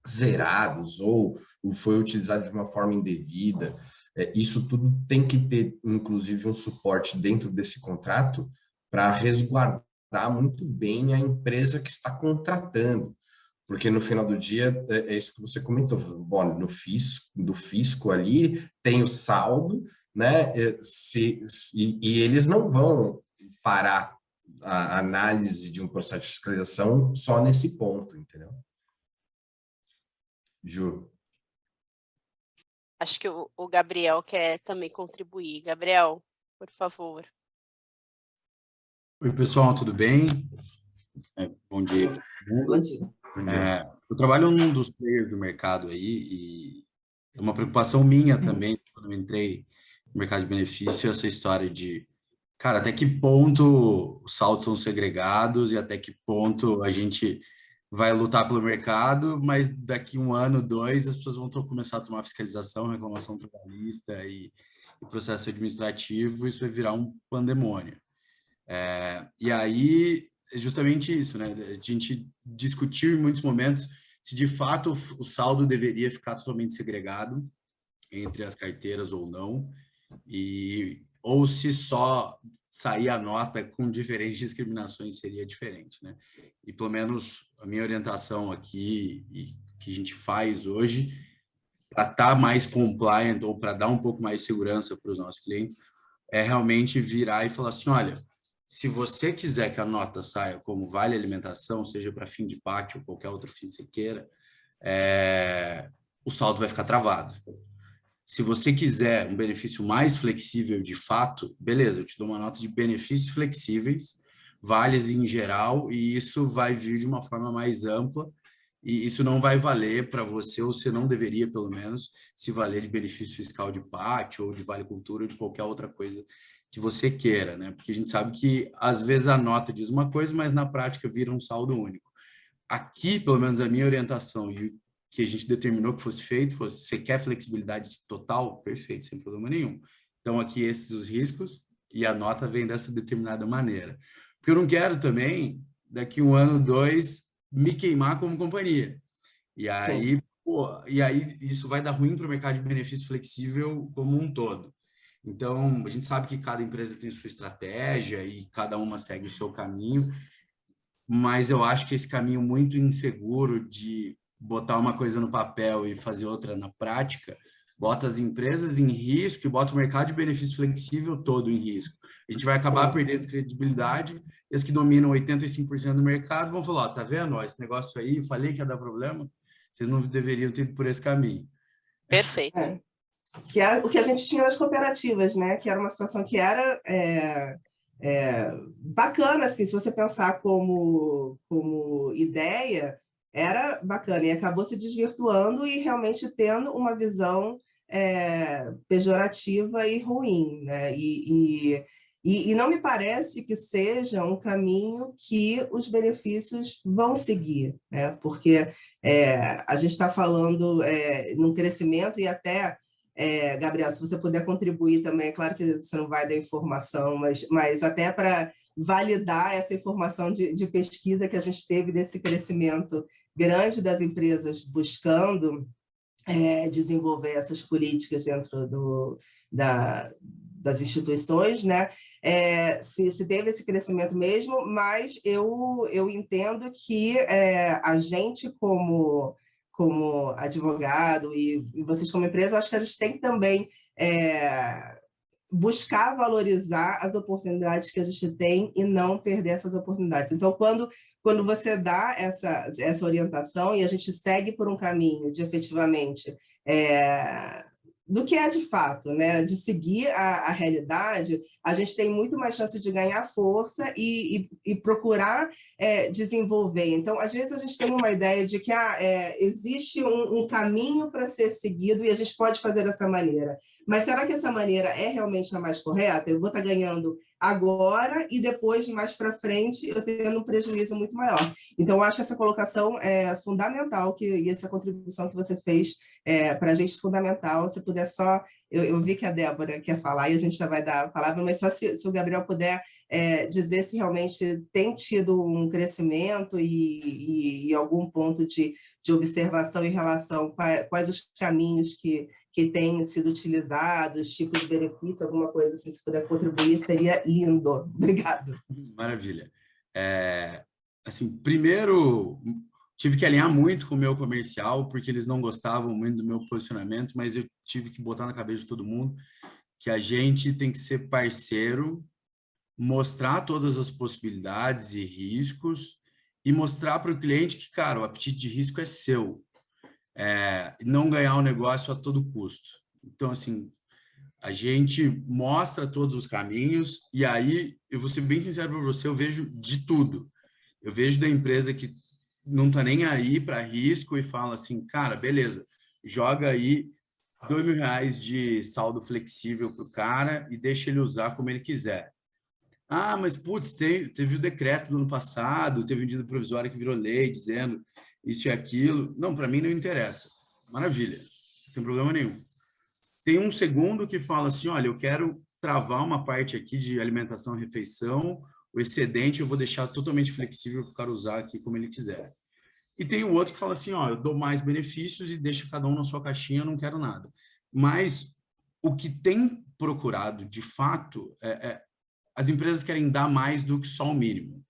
zerados ou foi utilizado de uma forma indevida. Isso tudo tem que ter, inclusive, um suporte dentro desse contrato para resguardar muito bem a empresa que está contratando. Porque no final do dia, é isso que você comentou, bom, do fisco ali tem o saldo, né? E eles não vão parar a análise de um processo de fiscalização só nesse ponto, entendeu? Ju. Acho que o Gabriel quer também contribuir. Gabriel, por favor. Oi, pessoal, tudo bem? Bom dia. Bom dia. Eu trabalho num dos players do mercado aí e é uma preocupação minha também, quando eu entrei no mercado de benefício, essa história de, cara, até que ponto os saldos são segregados e até que ponto a gente vai lutar pelo mercado, mas daqui 1 ano, 2, as pessoas vão começar a tomar fiscalização, reclamação trabalhista e processo administrativo, isso vai virar um pandemônio. E aí, é justamente isso, né? A gente discutiu em muitos momentos se de fato o saldo deveria ficar totalmente segregado entre as carteiras ou não, ou se só sair a nota com diferentes discriminações seria diferente, né? E pelo menos a minha orientação aqui e que a gente faz hoje para estar mais compliant ou para dar um pouco mais de segurança para os nossos clientes é realmente virar e falar assim, olha, se você quiser que a nota saia como vale alimentação, seja para fim de pátio ou qualquer outro fim que você queira, o saldo vai ficar travado. Se você quiser um benefício mais flexível de fato, beleza, eu te dou uma nota de benefícios flexíveis, vales em geral, e isso vai vir de uma forma mais ampla, e isso não vai valer para você, ou você não deveria, pelo menos, se valer de benefício fiscal de pátio, ou de vale cultura, ou de qualquer outra coisa que você queira, né? Porque a gente sabe que, às vezes, a nota diz uma coisa, mas na prática vira um saldo único. Aqui, pelo menos, a minha orientação e o que a gente determinou que fosse feito, você quer flexibilidade total? Perfeito, sem problema nenhum. Então, aqui esses os riscos e a nota vem dessa determinada maneira. Porque eu não quero também, daqui 1 ano, 2, me queimar como companhia. E aí, isso vai dar ruim para o mercado de benefício flexível como um todo. Então, a gente sabe que cada empresa tem sua estratégia e cada uma segue o seu caminho, mas eu acho que esse caminho muito inseguro de botar uma coisa no papel e fazer outra na prática, bota as empresas em risco e bota o mercado de benefício flexível todo em risco. A gente vai acabar perdendo credibilidade e as que dominam 85% do mercado vão falar, tá vendo? Esse negócio aí, eu falei que ia dar problema, vocês não deveriam ter ido por esse caminho. Perfeito. Que é o que a gente tinha nas cooperativas, né? Que era uma situação que era bacana, assim, se você pensar como ideia, era bacana, e acabou se desvirtuando e realmente tendo uma visão pejorativa e ruim, né? E não me parece que seja um caminho que os benefícios vão seguir, né? Porque a gente está falando num crescimento e até, Gabriel, se você puder contribuir também, é claro que você não vai dar informação, mas até para validar essa informação de pesquisa que a gente teve desse crescimento grande das empresas buscando desenvolver essas políticas dentro das instituições, né? Se teve esse crescimento mesmo, mas eu entendo que a gente, como advogado e vocês como empresa, eu acho que a gente tem que também buscar valorizar as oportunidades que a gente tem e não perder essas oportunidades. Então, quando você dá essa orientação e a gente segue por um caminho de efetivamente do que é de fato, né? De seguir a realidade, a gente tem muito mais chance de ganhar força e procurar desenvolver. Então, às vezes, a gente tem uma ideia de que existe um caminho para ser seguido e a gente pode fazer dessa maneira. Mas será que essa maneira é realmente a mais correta? Eu vou estar ganhando agora e depois, mais para frente, eu tendo um prejuízo muito maior. Então, eu acho essa colocação fundamental e essa contribuição que você fez para a gente fundamental. Se puder só... Eu vi que a Débora quer falar e a gente já vai dar a palavra, mas só se o Gabriel puder dizer se realmente tem tido um crescimento e algum ponto de observação em relação a quais os caminhos que têm sido utilizados, tipos de benefício, alguma coisa assim, se puder contribuir, seria lindo. Obrigado. Maravilha. Assim, primeiro, tive que alinhar muito com o meu comercial, porque eles não gostavam muito do meu posicionamento, mas eu tive que botar na cabeça de todo mundo que a gente tem que ser parceiro, mostrar todas as possibilidades e riscos e mostrar para o cliente que, cara, o apetite de risco é seu. Não ganhar o negócio a todo custo. Então, assim, a gente mostra todos os caminhos e aí, eu vou ser bem sincero para você, eu vejo de tudo. Eu vejo da empresa que não está nem aí para risco e fala assim, cara, beleza, joga aí R$2.000 de saldo flexível para o cara e deixa ele usar como ele quiser. Ah, mas, putz, teve o decreto do ano passado, teve medida provisória que virou lei dizendo isso e aquilo. Não, para mim não interessa. Maravilha, não tem problema nenhum. Tem um segundo que fala assim, olha, eu quero travar uma parte aqui de alimentação e refeição, o excedente eu vou deixar totalmente flexível para o cara usar aqui como ele quiser. E tem o outro que fala assim, ó, eu dou mais benefícios e deixa cada um na sua caixinha, eu não quero nada. Mas o que tem procurado, de fato, as empresas querem dar mais do que só o mínimo.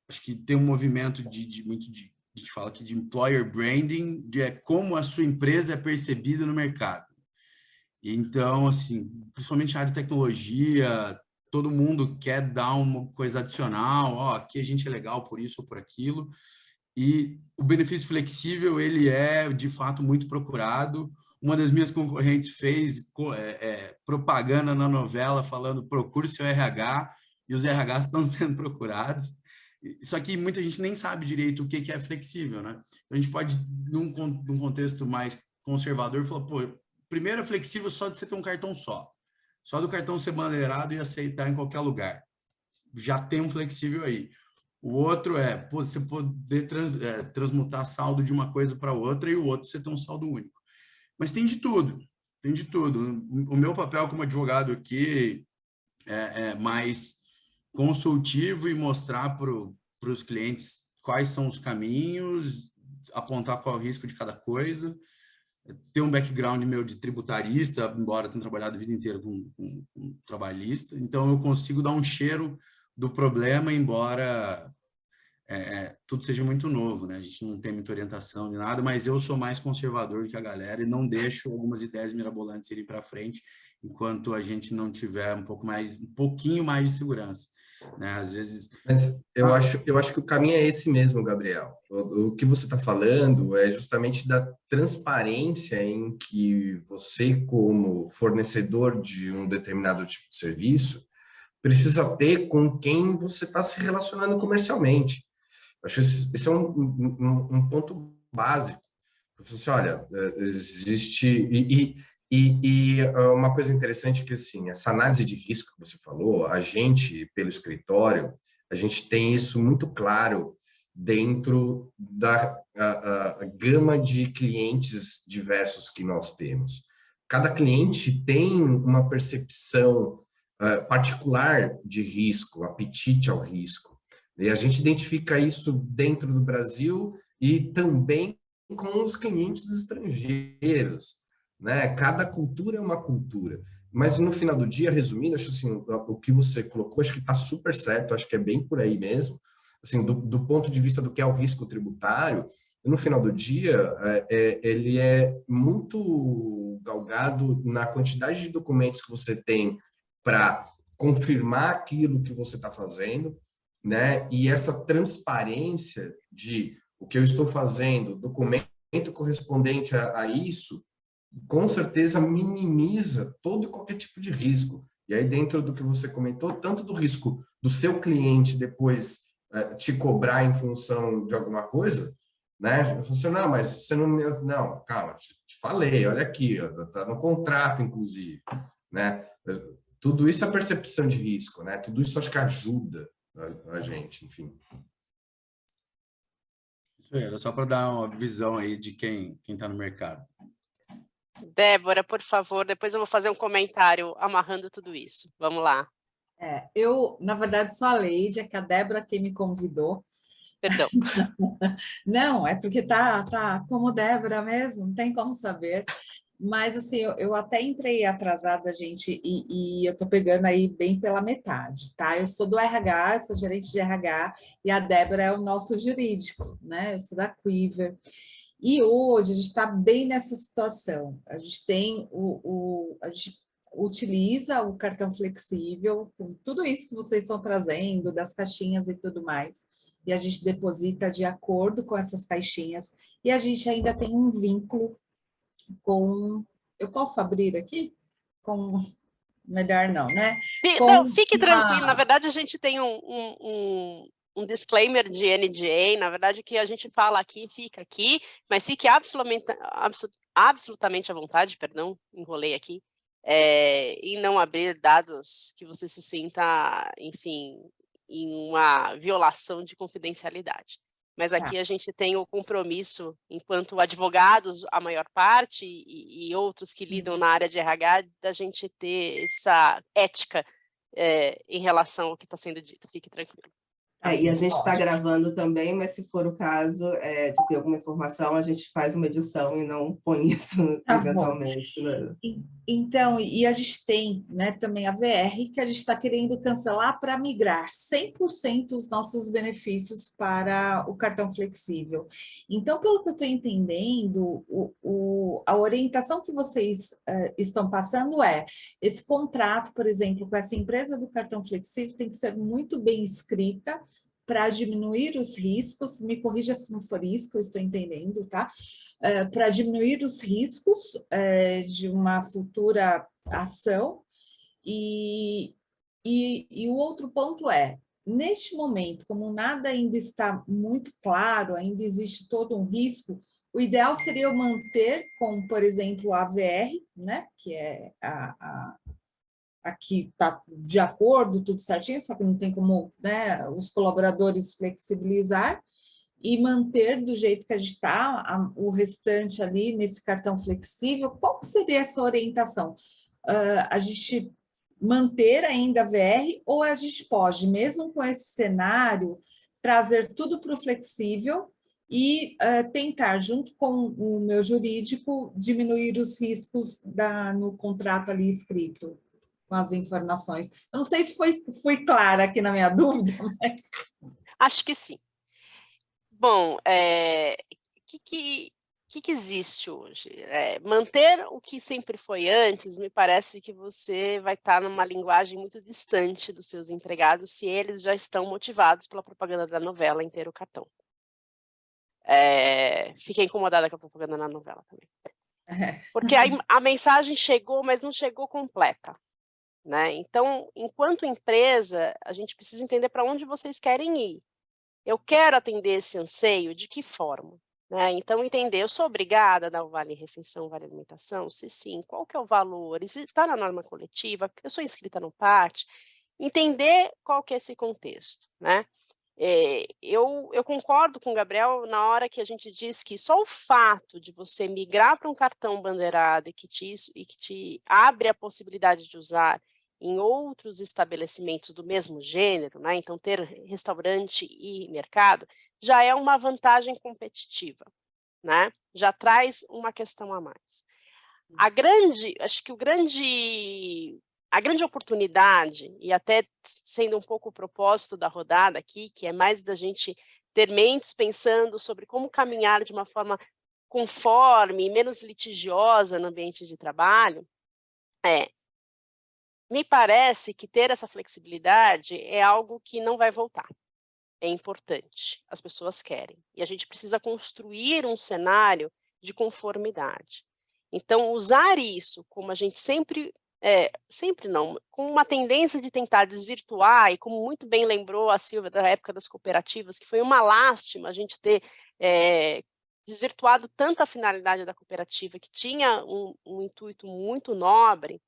Acho que tem um movimento a gente fala aqui de employer branding, de como a sua empresa é percebida no mercado. Então, assim, principalmente na área de tecnologia, todo mundo quer dar uma coisa adicional, ó, aqui a gente é legal por isso ou por aquilo, e o benefício flexível, ele é, de fato, muito procurado. Uma das minhas concorrentes fez propaganda na novela falando procure seu RH, e os RHs estão sendo procurados. Só que muita gente nem sabe direito o que é flexível, né? Então, a gente pode, num contexto mais conservador, falar, pô, primeiro é flexível só de você ter um cartão só. Só do cartão ser bandeirado e aceitar em qualquer lugar. Já tem um flexível aí. O outro você poder transmutar saldo de uma coisa para outra e o outro você ter um saldo único. Mas tem de tudo, tem de tudo. O meu papel como advogado aqui é mais consultivo e mostrar para os clientes quais são os caminhos, apontar qual é o risco de cada coisa, ter um background meu de tributarista, embora tenha trabalhado a vida inteira com trabalhista, então eu consigo dar um cheiro do problema, embora tudo seja muito novo, né? A gente não tem muita orientação de nada, mas eu sou mais conservador que a galera e não deixo algumas ideias mirabolantes irem para frente enquanto a gente não tiver um pouquinho mais de segurança, né? Às vezes... Mas eu acho que o caminho é esse mesmo, Gabriel. O que você está falando é justamente da transparência em que você, como fornecedor de um determinado tipo de serviço, precisa ter com quem você está se relacionando comercialmente. Acho que esse é um ponto básico. Você olha, existe... E uma coisa interessante é que, assim, essa análise de risco que você falou, a gente, pelo escritório, a gente tem isso muito claro dentro da gama de clientes diversos que nós temos. Cada cliente tem uma percepção particular de risco, apetite ao risco. E a gente identifica isso dentro do Brasil e também com os clientes estrangeiros, né? Cada cultura é uma cultura. Mas no final do dia, resumindo, acho assim, o que você colocou, acho que está super certo, acho que é bem por aí mesmo. Assim, do ponto de vista do que é o risco tributário, no final do dia, ele é muito galgado na quantidade de documentos que você tem para confirmar aquilo que você está fazendo, né? E essa transparência de o que eu estou fazendo, documento correspondente a isso, com certeza minimiza todo e qualquer tipo de risco. E aí, dentro do que você comentou, tanto do risco do seu cliente depois te cobrar em função de alguma coisa, né? Você, não, mas você não... Não, calma, te falei, olha aqui, tá no contrato, inclusive, né? Tudo isso é percepção de risco, né? Tudo isso acho que ajuda a gente, enfim. Isso aí, era só para dar uma visão aí de quem está no mercado. Débora, por favor, depois eu vou fazer um comentário amarrando tudo isso. Vamos lá. Eu, na verdade, sou a Leide, é que a Débora quem me convidou. Perdão. Não, é porque tá como Débora mesmo, não tem como saber. Mas, assim, eu até entrei atrasada, gente, e eu tô pegando aí bem pela metade, tá? Eu sou do RH, sou gerente de RH, e a Débora é o nosso jurídico, né? Eu sou da Quiver. E hoje a gente está bem nessa situação. A gente tem a gente utiliza o cartão flexível, com tudo isso que vocês estão trazendo, das caixinhas e tudo mais, e a gente deposita de acordo com essas caixinhas, e a gente ainda tem um vínculo com... Eu posso abrir aqui? Melhor não, né? Não, fique tranquilo, na verdade a gente tem um disclaimer de NDA, na verdade o que a gente fala aqui, fica aqui, mas fique absolutamente à vontade, perdão, enrolei aqui, e não abrir dados que você se sinta, enfim, em uma violação de confidencialidade. Mas aqui a gente tem o compromisso, enquanto advogados, a maior parte, e outros que lidam na área de RH, da gente ter essa ética em relação ao que está sendo dito. Fique tranquilo. E a gente está gravando também, mas se for o caso de ter alguma informação, a gente faz uma edição e não põe isso eventualmente. Né? Então, e a gente tem, né, também a VR, que a gente está querendo cancelar para migrar 100% dos nossos benefícios para o cartão flexível. Então, pelo que eu estou entendendo, a orientação que vocês estão passando esse contrato, por exemplo, com essa empresa do cartão flexível tem que ser muito bem escrita, para diminuir os riscos, me corrija se não for isso que eu estou entendendo, tá? Para diminuir os riscos de uma futura ação. E o outro ponto neste momento, como nada ainda está muito claro, ainda existe todo um risco, o ideal seria eu manter com, por exemplo, a AVR, né? Que é aqui está de acordo, tudo certinho, só que não tem como, né, os colaboradores flexibilizar e manter do jeito que a gente está, o restante ali nesse cartão flexível. Qual seria essa orientação? A gente manter ainda a VR ou a gente pode, mesmo com esse cenário, trazer tudo para o flexível e tentar, junto com o meu jurídico, diminuir os riscos no contrato ali escrito? Com as informações. Eu não sei se fui clara aqui na minha dúvida, mas... Acho que sim. Bom, que existe hoje? Manter o que sempre foi antes, me parece que você vai estar numa linguagem muito distante dos seus empregados se eles já estão motivados pela propaganda da novela em ter o cartão. Fiquei incomodada com a propaganda na novela também. Porque a mensagem chegou, mas não chegou completa. Né? Então, enquanto empresa, a gente precisa entender para onde vocês querem ir. Eu quero atender esse anseio, de que forma? Né? Então, entender, eu sou obrigada a dar o vale-refeição, vale-alimentação? Se sim, qual que é o valor? Está na norma coletiva? Eu sou inscrita no PAT? Entender qual que é esse contexto. Né? Eu concordo com o Gabriel na hora que a gente diz que só o fato de você migrar para um cartão bandeirado e que te abre a possibilidade de usar em outros estabelecimentos do mesmo gênero, né? Então ter restaurante e mercado já é uma vantagem competitiva, né? Já traz uma questão a mais. Acho que a grande oportunidade, e até sendo um pouco o propósito da rodada aqui, que é mais da gente ter mentes pensando sobre como caminhar de uma forma conforme e menos litigiosa no ambiente de trabalho, me parece que ter essa flexibilidade é algo que não vai voltar. É importante, as pessoas querem. E a gente precisa construir um cenário de conformidade. Então, usar isso como a gente sempre não, com uma tendência de tentar desvirtuar, e como muito bem lembrou a Silvia da época das cooperativas, que foi uma lástima a gente ter desvirtuado tanto a finalidade da cooperativa, que tinha um intuito muito nobre.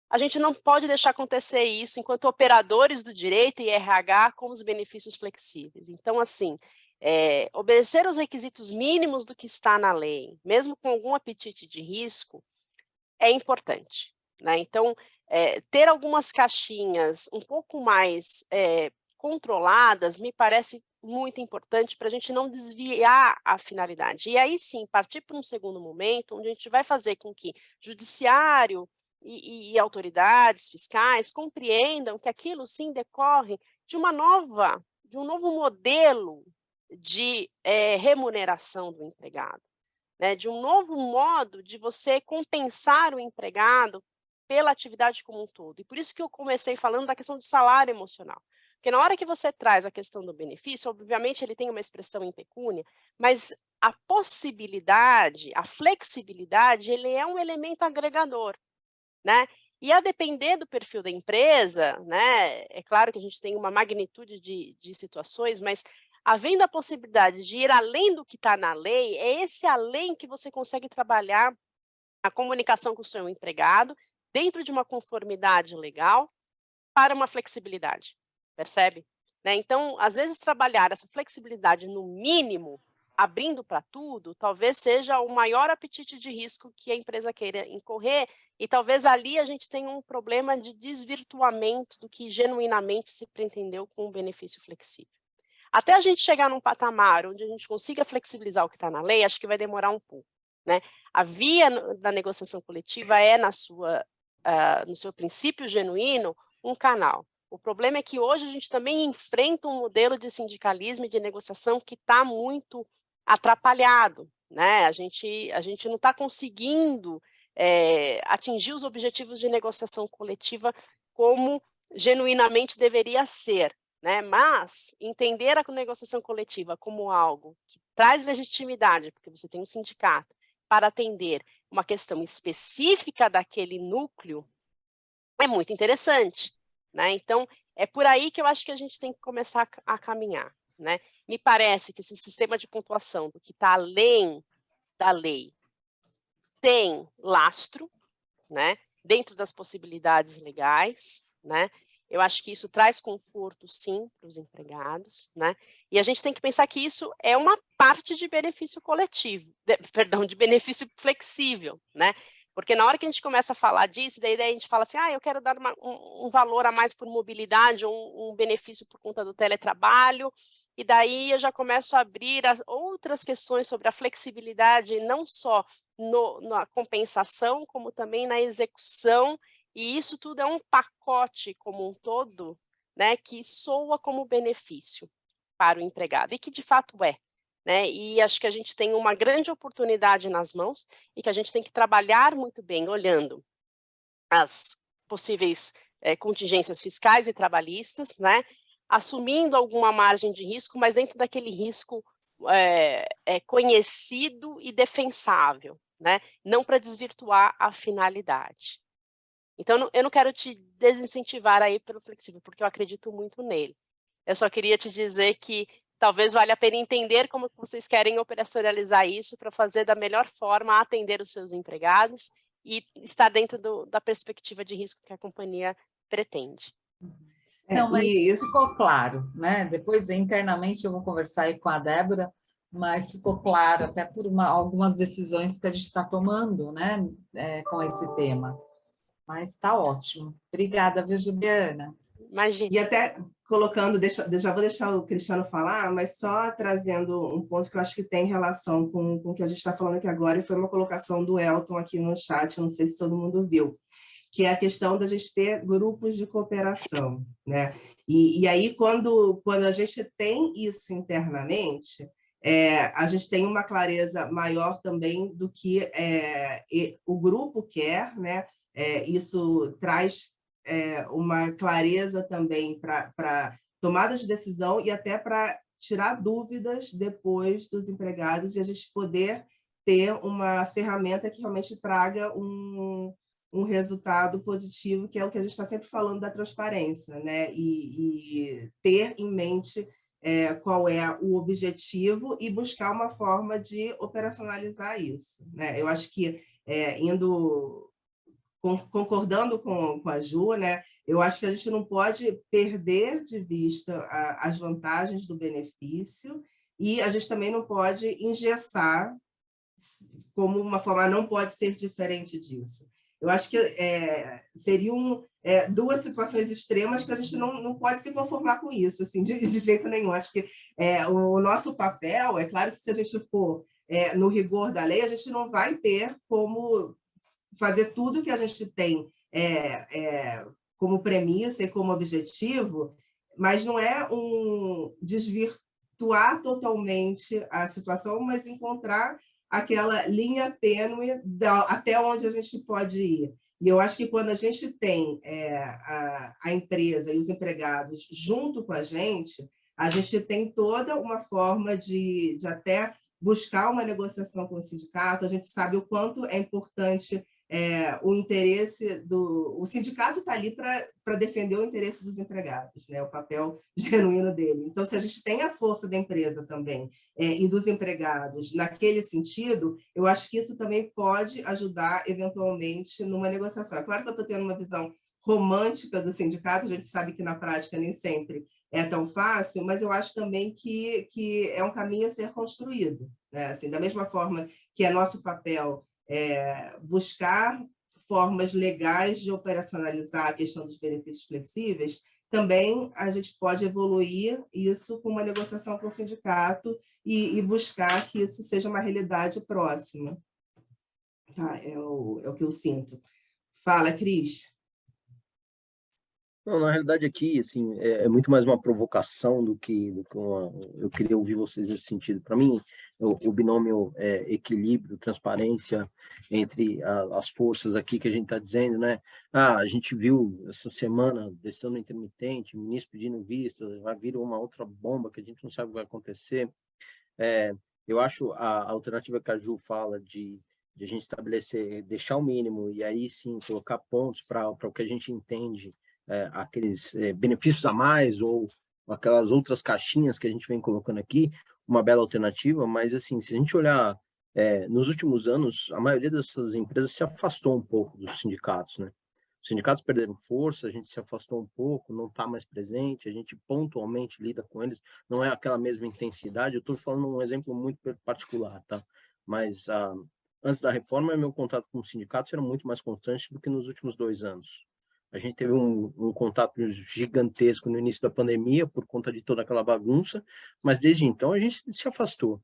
A gente não pode deixar acontecer isso enquanto operadores do direito e RH com os benefícios flexíveis. Então, assim, obedecer os requisitos mínimos do que está na lei, mesmo com algum apetite de risco, é importante, né? Então, ter algumas caixinhas um pouco mais controladas me parece muito importante para a gente não desviar a finalidade. E aí sim, partir para um segundo momento, onde a gente vai fazer com que judiciário e autoridades fiscais compreendam que aquilo sim decorre de um novo modelo de remuneração do empregado, né? De um novo modo de você compensar o empregado pela atividade como um todo. E por isso que eu comecei falando da questão do salário emocional. Porque na hora que você traz a questão do benefício, obviamente ele tem uma expressão em pecúnia, mas a possibilidade, a flexibilidade, ele é um elemento agregador, né? E a depender do perfil da empresa, né? É claro que a gente tem uma magnitude de situações, mas havendo a possibilidade de ir além do que está na lei, é esse além que você consegue trabalhar a comunicação com o seu empregado, dentro de uma conformidade legal, para uma flexibilidade, percebe? Né? Então, às vezes, trabalhar essa flexibilidade no mínimo, abrindo para tudo, talvez seja o maior apetite de risco que a empresa queira incorrer, e talvez ali a gente tenha um problema de desvirtuamento do que genuinamente se pretendeu com o benefício flexível. Até a gente chegar num patamar onde a gente consiga flexibilizar o que está na lei, acho que vai demorar um pouco, né? A via da negociação coletiva é, no seu princípio genuíno, um canal. O problema é que hoje a gente também enfrenta um modelo de sindicalismo e de negociação que está muito atrapalhado, né? A gente não está conseguindo atingir os objetivos de negociação coletiva como genuinamente deveria ser, né? Mas entender a negociação coletiva como algo que traz legitimidade, porque você tem um sindicato, para atender uma questão específica daquele núcleo, é muito interessante, né? Então, é por aí que eu acho que a gente tem que começar a caminhar, né? Me parece que esse sistema de pontuação do que está além da lei tem lastro, né? Dentro das possibilidades legais, né? Eu acho que isso traz conforto, sim, para os empregados, né? E a gente tem que pensar que isso é uma parte de benefício coletivo, de benefício flexível, né? Porque na hora que a gente começa a falar disso, daí a gente fala assim, eu quero dar um valor a mais por mobilidade, ou um benefício por conta do teletrabalho, e daí eu já começo a abrir as outras questões sobre a flexibilidade, não só na compensação, como também na execução, e isso tudo é um pacote como um todo, né, que soa como benefício para o empregado, e que de fato é, né? E acho que a gente tem uma grande oportunidade nas mãos, e que a gente tem que trabalhar muito bem, olhando as possíveis contingências fiscais e trabalhistas, né, assumindo alguma margem de risco, mas dentro daquele risco conhecido e defensável, né? Não para desvirtuar a finalidade. Então, eu não quero te desincentivar aí pelo flexível, porque eu acredito muito nele. Eu só queria te dizer que talvez valha a pena entender como vocês querem operacionalizar isso para fazer da melhor forma, atender os seus empregados e estar dentro da perspectiva de risco que a companhia pretende. Não, mas isso ficou claro, né? Depois, internamente, eu vou conversar aí com a Débora, mas ficou claro até por algumas decisões que a gente está tomando, né, com esse tema. Mas está ótimo. Obrigada, viu, Juliana? Imagina. E até colocando, já vou deixar o Cristiano falar, mas só trazendo um ponto que eu acho que tem relação com o que a gente está falando aqui agora, e foi uma colocação do Elton aqui no chat, eu não sei se todo mundo viu, que é a questão da gente ter grupos de cooperação, né? E aí, quando a gente tem isso internamente, a gente tem uma clareza maior também do que o grupo quer, né? Isso traz uma clareza também para tomada de decisão e até para tirar dúvidas depois dos empregados e a gente poder ter uma ferramenta que realmente traga um resultado positivo, que é o que a gente está sempre falando da transparência, né? E ter em mente qual é o objetivo e buscar uma forma de operacionalizar isso, né? Eu acho que concordando com a Ju, né? Eu acho que a gente não pode perder de vista as vantagens do benefício e a gente também não pode engessar como uma forma, não pode ser diferente disso. Eu acho que seriam duas situações extremas que a gente não pode se conformar com isso, assim, de jeito nenhum. Acho que o nosso papel, é claro que se a gente for no rigor da lei, a gente não vai ter como fazer tudo que a gente tem como premissa e como objetivo, mas não é desvirtuar totalmente a situação, mas encontrar aquela linha tênue até onde a gente pode ir. E eu acho que quando a gente tem a empresa e os empregados junto com a gente tem toda uma forma de até buscar uma negociação com o sindicato, a gente sabe o quanto é importante o interesse o sindicato está ali para defender o interesse dos empregados, né? O papel genuíno dele. Então, se a gente tem a força da empresa também e dos empregados naquele sentido, eu acho que isso também pode ajudar, eventualmente, numa negociação. É claro que eu estou tendo uma visão romântica do sindicato, a gente sabe que na prática nem sempre é tão fácil, mas eu acho também que é um caminho a ser construído, né? Assim, da mesma forma que é nosso papel buscar formas legais de operacionalizar a questão dos benefícios flexíveis, também a gente pode evoluir isso com uma negociação com o sindicato e buscar que isso seja uma realidade próxima. Tá? É o que eu sinto. Fala, Cris. Não, na realidade aqui, assim, é muito mais uma provocação do que uma... Eu queria ouvir vocês nesse sentido. Para mim, o binômio equilíbrio, transparência entre as forças aqui que a gente está dizendo, né? A gente viu essa semana decisão intermitente, ministro pedindo vista, vai vir uma outra bomba que a gente não sabe o que vai acontecer. Eu acho a alternativa que a Ju fala de a gente estabelecer, deixar o mínimo e aí sim colocar pontos para o que a gente entende aqueles benefícios a mais ou aquelas outras caixinhas que a gente vem colocando aqui, uma bela alternativa, mas assim, se a gente olhar nos últimos anos, a maioria dessas empresas se afastou um pouco dos sindicatos, né? Os sindicatos perderam força, a gente se afastou um pouco, não está mais presente, a gente pontualmente lida com eles, não é aquela mesma intensidade. Eu estou falando um exemplo muito particular, tá? Mas antes da reforma, meu contato com os sindicatos era muito mais constante do que nos últimos 2 anos. A gente teve um contato gigantesco no início da pandemia por conta de toda aquela bagunça, mas desde então a gente se afastou.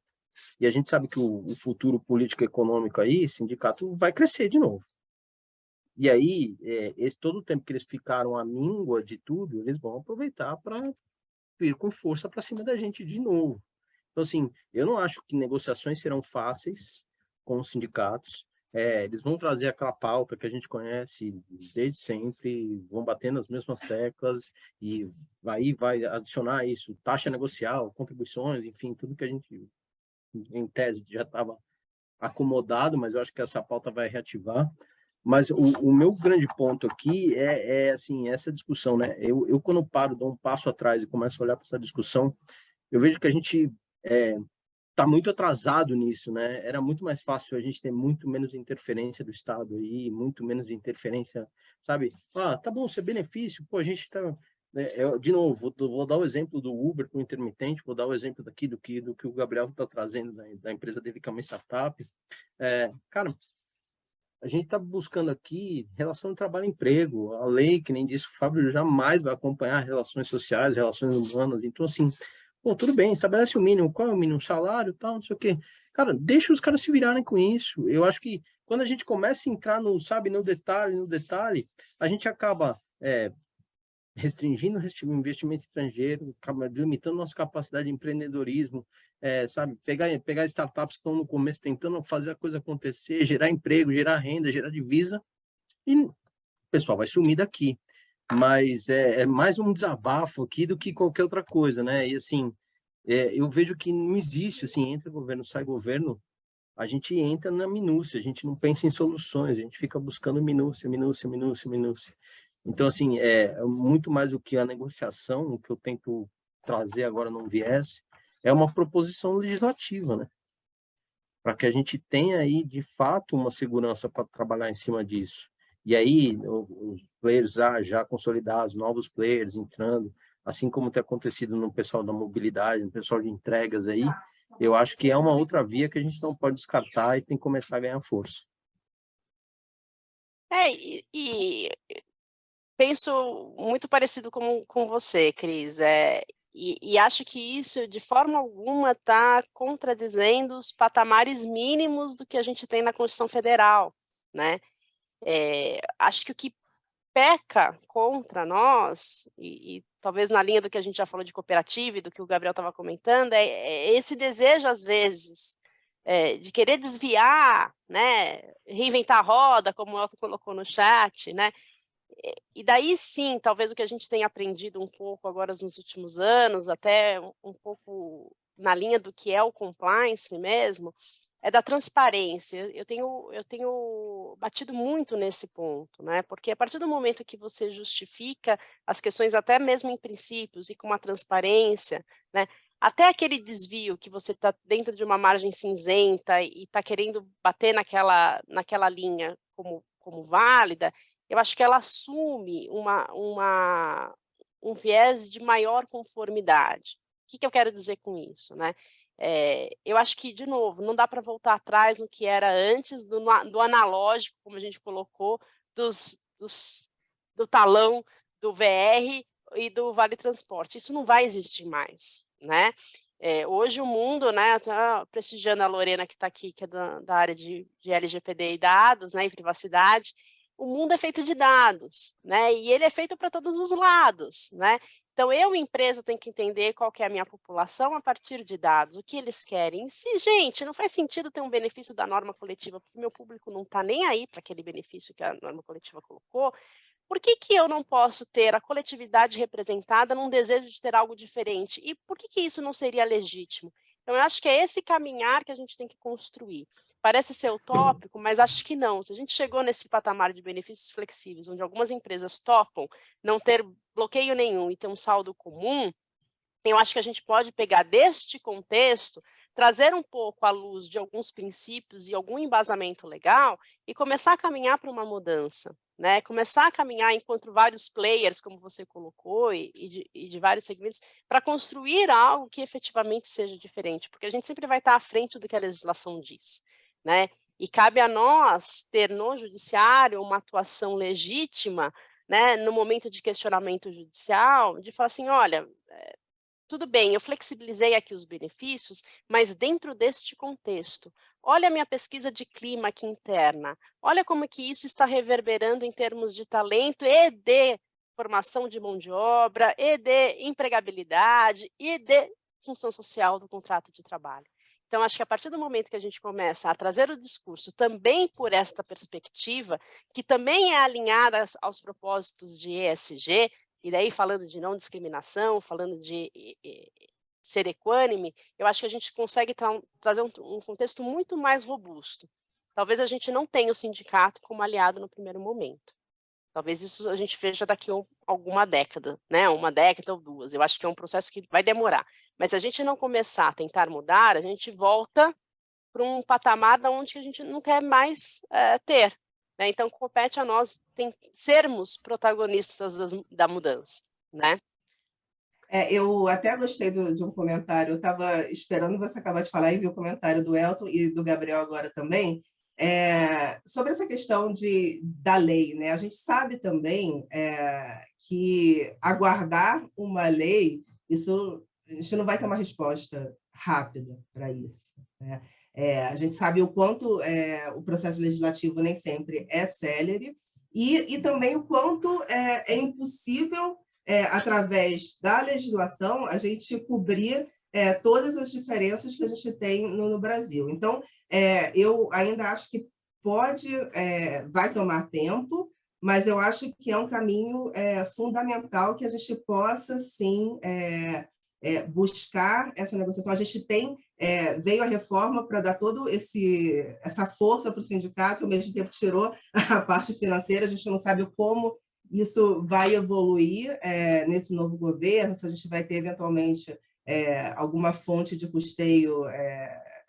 E a gente sabe que o futuro político e econômico aí, sindicato, vai crescer de novo. E aí, todo o tempo que eles ficaram à míngua de tudo, eles vão aproveitar para vir com força para cima da gente de novo. Então, assim, eu não acho que negociações serão fáceis com os sindicatos. Eles vão trazer aquela pauta que a gente conhece desde sempre, vão bater nas mesmas teclas e vai adicionar isso, taxa negocial, contribuições, enfim, tudo que a gente, em tese, já estava acomodado, mas eu acho que essa pauta vai reativar. Mas o meu grande ponto aqui assim, essa discussão, né? Eu quando paro, dou um passo atrás e começo a olhar para essa discussão, eu vejo que a gente está muito atrasado nisso, né? Era muito mais fácil a gente ter muito menos interferência do Estado aí, muito menos interferência, sabe? Tá bom, isso é benefício, pô, a gente está... de novo, vou dar o exemplo do Uber com o intermitente, vou dar o exemplo daqui do que o Gabriel está trazendo da empresa dele, que é uma startup. Cara, A gente está buscando aqui relação de trabalho e emprego. A lei, que nem disse o Fábio, jamais vai acompanhar relações sociais, relações humanas. Então, assim, pô, tudo bem, estabelece o mínimo. Qual é o mínimo? Salário, tal, não sei o quê. Cara, deixa os caras se virarem com isso. Eu acho que quando a gente começa a entrar no, sabe, no detalhe, a gente acaba restringindo o investimento estrangeiro, limitando nossa capacidade de empreendedorismo, sabe, pegar startups que estão no começo tentando fazer a coisa acontecer, gerar emprego, gerar renda, gerar divisa, e o pessoal vai sumir daqui. Mas é mais um desabafo aqui do que qualquer outra coisa, né? E assim, eu vejo que não existe, assim, entra governo, sai governo, a gente entra na minúcia, a gente não pensa em soluções, a gente fica buscando minúcia. Então, assim, é muito mais do que a negociação, o que eu tento trazer agora no viés, é uma proposição legislativa, né? Para que a gente tenha aí, de fato, uma segurança para trabalhar em cima disso. E aí, os players já consolidados, novos players entrando, assim como tem acontecido no pessoal da mobilidade, no pessoal de entregas aí, eu acho que é uma outra via que a gente não pode descartar e tem que começar a ganhar força. E penso muito parecido com você, Cris. E acho que isso, de forma alguma, está contradizendo os patamares mínimos do que a gente tem na Constituição Federal, né? Acho que o que peca contra nós, e talvez na linha do que a gente já falou de cooperativa e do que o Gabriel estava comentando, é esse desejo, às vezes, de querer desviar, né, reinventar a roda, como o Elton colocou no chat, né? E daí sim, talvez o que a gente tenha aprendido um pouco agora nos últimos anos, até um pouco na linha do que é o compliance mesmo, é da transparência. Eu tenho batido muito nesse ponto, né? Porque a partir do momento que você justifica as questões, até mesmo em princípios e com uma transparência, né? Até aquele desvio que você está dentro de uma margem cinzenta e está querendo bater naquela linha como válida, eu acho que ela assume um viés de maior conformidade. O que eu quero dizer com isso, né? Eu acho que, de novo, não dá para voltar atrás no que era antes do analógico, como a gente colocou, do talão, do VR e do Vale Transporte. Isso não vai existir mais, né? Hoje o mundo, né, tá prestigiando a Lorena que está aqui, que é da área de LGPD e dados, né, e privacidade. O mundo é feito de dados, né? E ele é feito para todos os lados, né? Então, empresa, tenho que entender qual que é a minha população a partir de dados, o que eles querem. Se, gente, não faz sentido ter um benefício da norma coletiva, porque meu público não está nem aí para aquele benefício que a norma coletiva colocou, por que eu não posso ter a coletividade representada num desejo de ter algo diferente? E por que isso não seria legítimo? Então, eu acho que é esse caminhar que a gente tem que construir. Parece ser utópico, mas acho que não. Se a gente chegou nesse patamar de benefícios flexíveis, onde algumas empresas topam não ter bloqueio nenhum e ter um saldo comum, eu acho que a gente pode pegar deste contexto, trazer um pouco à luz de alguns princípios e algum embasamento legal e começar a caminhar para uma mudança, né? Começar a caminhar enquanto vários players, como você colocou, e de vários segmentos, para construir algo que efetivamente seja diferente, porque a gente sempre vai estar à frente do que a legislação diz, né? E cabe a nós ter no judiciário uma atuação legítima, né, no momento de questionamento judicial, de falar assim, olha, tudo bem, eu flexibilizei aqui os benefícios, mas dentro deste contexto, olha a minha pesquisa de clima aqui interna, olha como que isso está reverberando em termos de talento e de formação de mão de obra, e de empregabilidade, e de função social do contrato de trabalho. Então, acho que a partir do momento que a gente começa a trazer o discurso também por esta perspectiva, que também é alinhada aos propósitos de ESG, e daí falando de não discriminação, falando de ser equânime, eu acho que a gente consegue trazer um contexto muito mais robusto. Talvez a gente não tenha o sindicato como aliado no primeiro momento. Talvez isso a gente veja daqui a alguma década, né? Uma década ou duas. Eu acho que é um processo que vai demorar. Mas se a gente não começar a tentar mudar, a gente volta para um patamar onde a gente não quer mais ter. Né? Então, compete a nós sermos protagonistas da mudança, né? Eu até gostei de um comentário, eu estava esperando você acabar de falar e vi o comentário do Elton e do Gabriel agora também, Sobre essa questão da lei, né? A gente sabe também que aguardar uma lei, a gente não vai ter uma resposta rápida para isso, né? A gente sabe o quanto o processo legislativo nem sempre é célere e também o quanto é impossível, através da legislação, a gente cobrir todas as diferenças que a gente tem no Brasil. Então, eu ainda acho que vai tomar tempo, mas eu acho que é um caminho fundamental que a gente possa, sim, buscar essa negociação. A gente veio a reforma para dar toda essa força para o sindicato, ao mesmo tempo tirou a parte financeira, a gente não sabe como isso vai evoluir nesse novo governo, se a gente vai ter, eventualmente, alguma fonte de custeio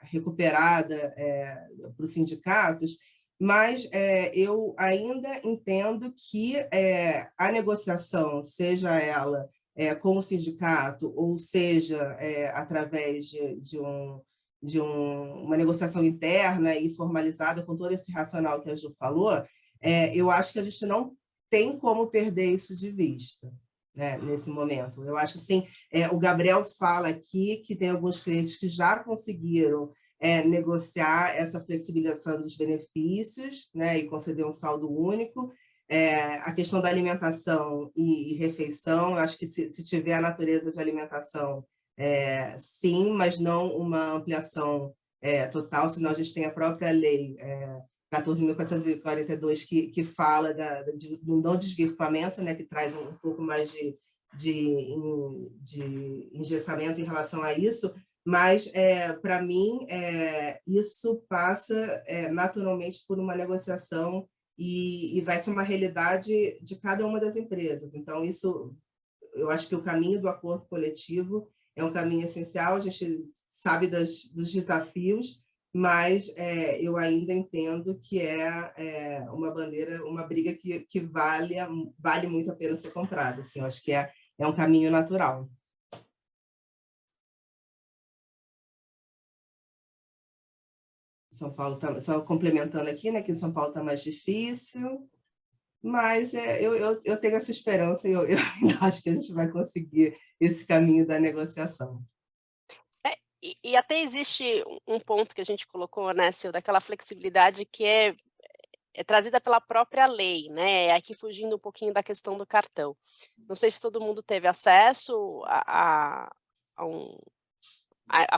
recuperada para os sindicatos, mas eu ainda entendo que a negociação, seja ela com o sindicato, ou seja através de uma negociação interna e formalizada com todo esse racional que a Ju falou, eu acho que a gente não tem como perder isso de vista, né, nesse momento. Eu acho assim, o Gabriel fala aqui que tem alguns clientes que já conseguiram negociar essa flexibilização dos benefícios, né, e conceder um saldo único. A questão da alimentação e refeição, eu acho que se tiver a natureza de alimentação, sim, mas não uma ampliação total, senão a gente tem a própria lei 14.442 que fala do não desvirtuamento, né, que traz um pouco mais de engessamento em relação a isso, mas, para mim, isso passa naturalmente por uma negociação e vai ser uma realidade de cada uma das empresas. Então, eu acho que o caminho do acordo coletivo é um caminho essencial, a gente sabe dos desafios, mas eu ainda entendo que uma bandeira, uma briga que vale muito a pena ser comprada. Assim, eu acho que é um caminho natural. São Paulo só complementando aqui, né, que em São Paulo está mais difícil, mas eu tenho essa esperança e eu ainda acho que a gente vai conseguir esse caminho da negociação. E até existe um ponto que a gente colocou, né, Sil, daquela flexibilidade que é trazida pela própria lei, né, aqui fugindo um pouquinho da questão do cartão. Não sei se todo mundo teve acesso a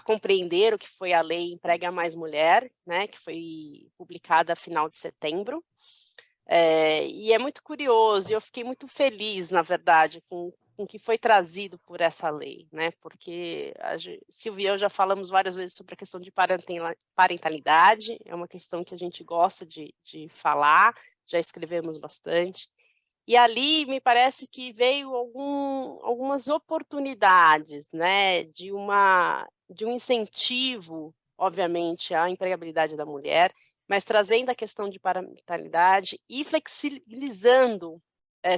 compreender o que foi a Lei Emprega Mais Mulher, né, que foi publicada a final de setembro, e é muito curioso, e eu fiquei muito feliz, na verdade, com o que foi trazido por essa lei, né, porque Silvia e eu já falamos várias vezes sobre a questão de parentalidade, é uma questão que a gente gosta de falar, já escrevemos bastante, e ali me parece que veio algumas oportunidades, né, de um incentivo, obviamente, à empregabilidade da mulher, mas trazendo a questão de parentalidade e flexibilizando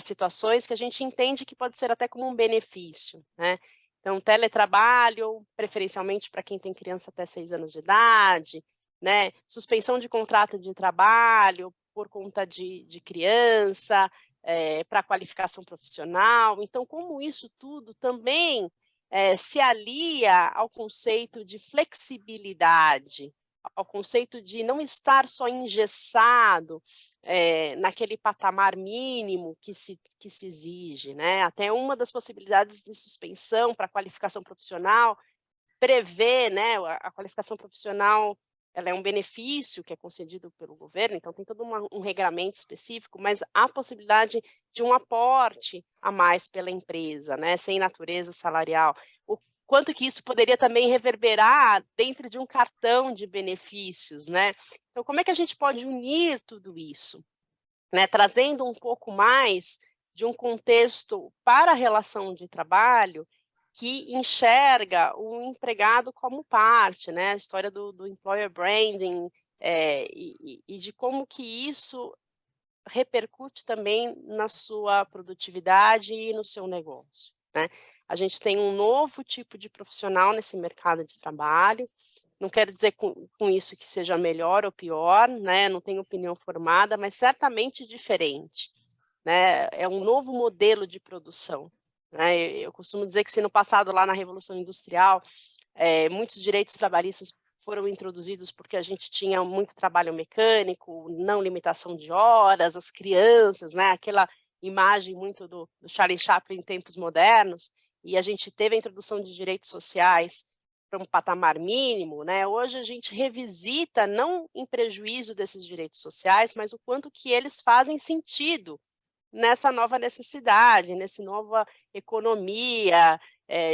situações que a gente entende que pode ser até como um benefício, né? Então, teletrabalho, preferencialmente para quem tem criança até 6 anos de idade, né? Suspensão de contrato de trabalho por conta de criança, para qualificação profissional. Então, como isso tudo também se alia ao conceito de flexibilidade, ao conceito de não estar só engessado naquele patamar mínimo que se exige, né? Até uma das possibilidades de suspensão para qualificação profissional prevê, né, a qualificação profissional, ela é um benefício que é concedido pelo governo, então tem todo um regramento específico, mas há possibilidade de um aporte a mais pela empresa, né, sem natureza salarial. O quanto que isso poderia também reverberar dentro de um cartão de benefícios, né? Então, como é que a gente pode unir tudo isso, né, trazendo um pouco mais de um contexto para a relação de trabalho que enxerga o empregado como parte, né? A história do employer branding e de como que isso repercute também na sua produtividade e no seu negócio, né? A gente tem um novo tipo de profissional nesse mercado de trabalho, Não quero dizer com isso que seja melhor ou pior, né? Não tenho opinião formada, mas certamente diferente, né? É um novo modelo de produção, né? Eu costumo dizer que se no passado, lá na Revolução Industrial, muitos direitos trabalhistas foram introduzidos porque a gente tinha muito trabalho mecânico, não limitação de horas, as crianças, né? Aquela imagem muito do Charlie Chaplin em tempos modernos, e a gente teve a introdução de direitos sociais para um patamar mínimo, né? Hoje a gente revisita, não em prejuízo desses direitos sociais, mas o quanto que eles fazem sentido nessa nova necessidade, nessa nova economia,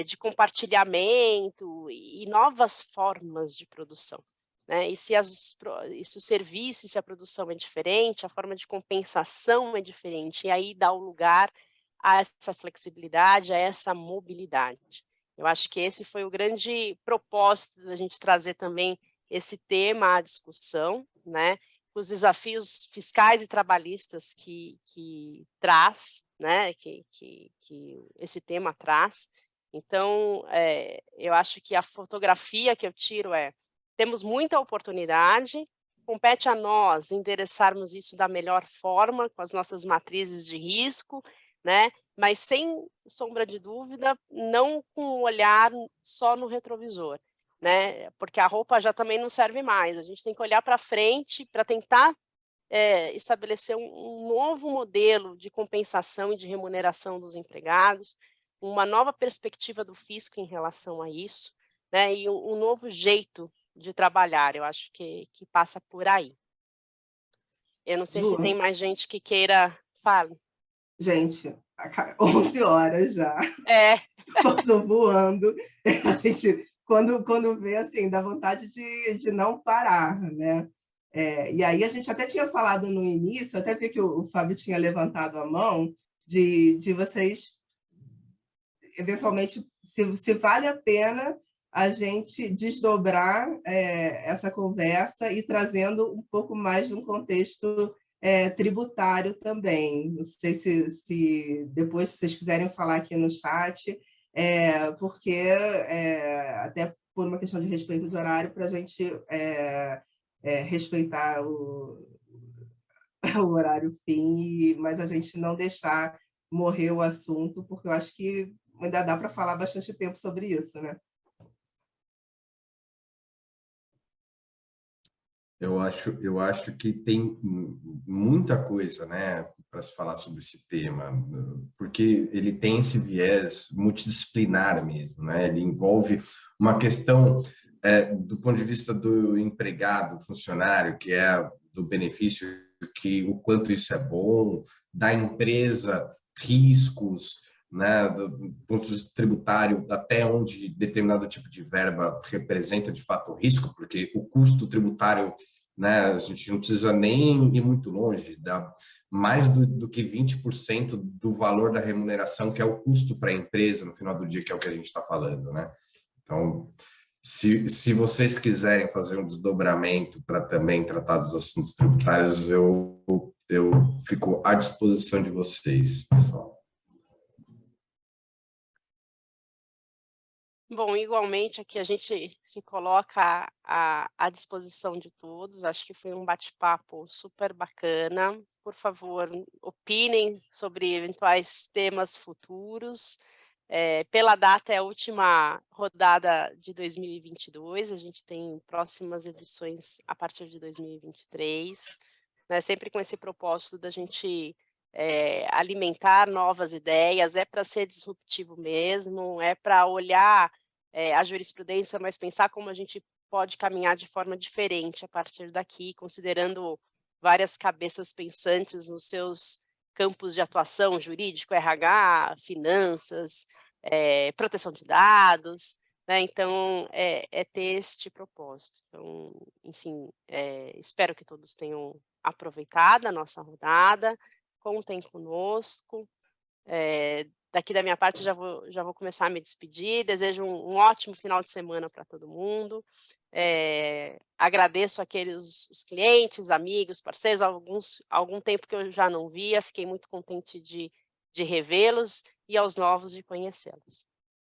de compartilhamento e novas formas de produção, né? E se o serviço, se a produção é diferente, a forma de compensação é diferente, e aí dá o lugar a essa flexibilidade, a essa mobilidade. Eu acho que esse foi o grande propósito da gente trazer também esse tema à discussão, né? Os desafios fiscais e trabalhistas que traz, né? Que esse tema traz. Então, eu acho que a fotografia que eu tiro temos muita oportunidade, compete a nós endereçarmos isso da melhor forma, com as nossas matrizes de risco, né? Mas sem sombra de dúvida, não com um olhar só no retrovisor, né? Porque a roupa já também não serve mais. A gente tem que olhar para frente para tentar estabelecer um novo modelo de compensação e de remuneração dos empregados, uma nova perspectiva do fisco em relação a isso, né? E um novo jeito de trabalhar. Eu acho que passa por aí. Eu não sei se tem mais gente que queira falar. Gente, 11 horas já. Passou voando. A gente, quando vê, assim, dá vontade de não parar, né? E aí a gente até tinha falado no início, até vi que o Fábio tinha levantado a mão, de vocês, eventualmente, se vale a pena a gente desdobrar essa conversa e trazendo um pouco mais de um contexto tributário também. Não sei se depois vocês quiserem falar aqui no chat, porque até por uma questão de respeito de horário, para a gente respeitar o horário fim, mas a gente não deixar morrer o assunto, porque eu acho que ainda dá para falar bastante tempo sobre isso, né? Eu acho que tem muita coisa, né, para se falar sobre esse tema, porque ele tem esse viés multidisciplinar mesmo, né? Ele envolve uma questão do ponto de vista do empregado, funcionário, que é do benefício, que o quanto isso é bom, da empresa, riscos, né, do ponto de vista tributário, até onde determinado tipo de verba representa de fato o risco, porque o custo tributário, né, a gente não precisa nem ir muito longe, dá mais do que 20% do valor da remuneração, que é o custo para a empresa no final do dia, que é o que a gente está falando, né? Então, se vocês quiserem fazer um desdobramento para também tratar dos assuntos tributários, eu fico à disposição de vocês, pessoal. Bom, igualmente aqui a gente se coloca à disposição de todos. Acho que foi um bate-papo super bacana. Por favor, opinem sobre eventuais temas futuros. Pela data, é a última rodada de 2022. A gente tem próximas edições a partir de 2023, né? Sempre com esse propósito da gente alimentar novas ideias. É para ser disruptivo mesmo, é para olhar a jurisprudência, mas pensar como a gente pode caminhar de forma diferente a partir daqui, considerando várias cabeças pensantes nos seus campos de atuação jurídico, RH, finanças, proteção de dados, né? Então, ter este propósito. Então, enfim, espero que todos tenham aproveitado a nossa rodada, contem conosco. Daqui da minha parte, já vou começar a me despedir. Desejo um ótimo final de semana para todo mundo. Agradeço os clientes, amigos, parceiros, algum tempo que eu já não via. Fiquei muito contente de revê-los e aos novos de conhecê-los.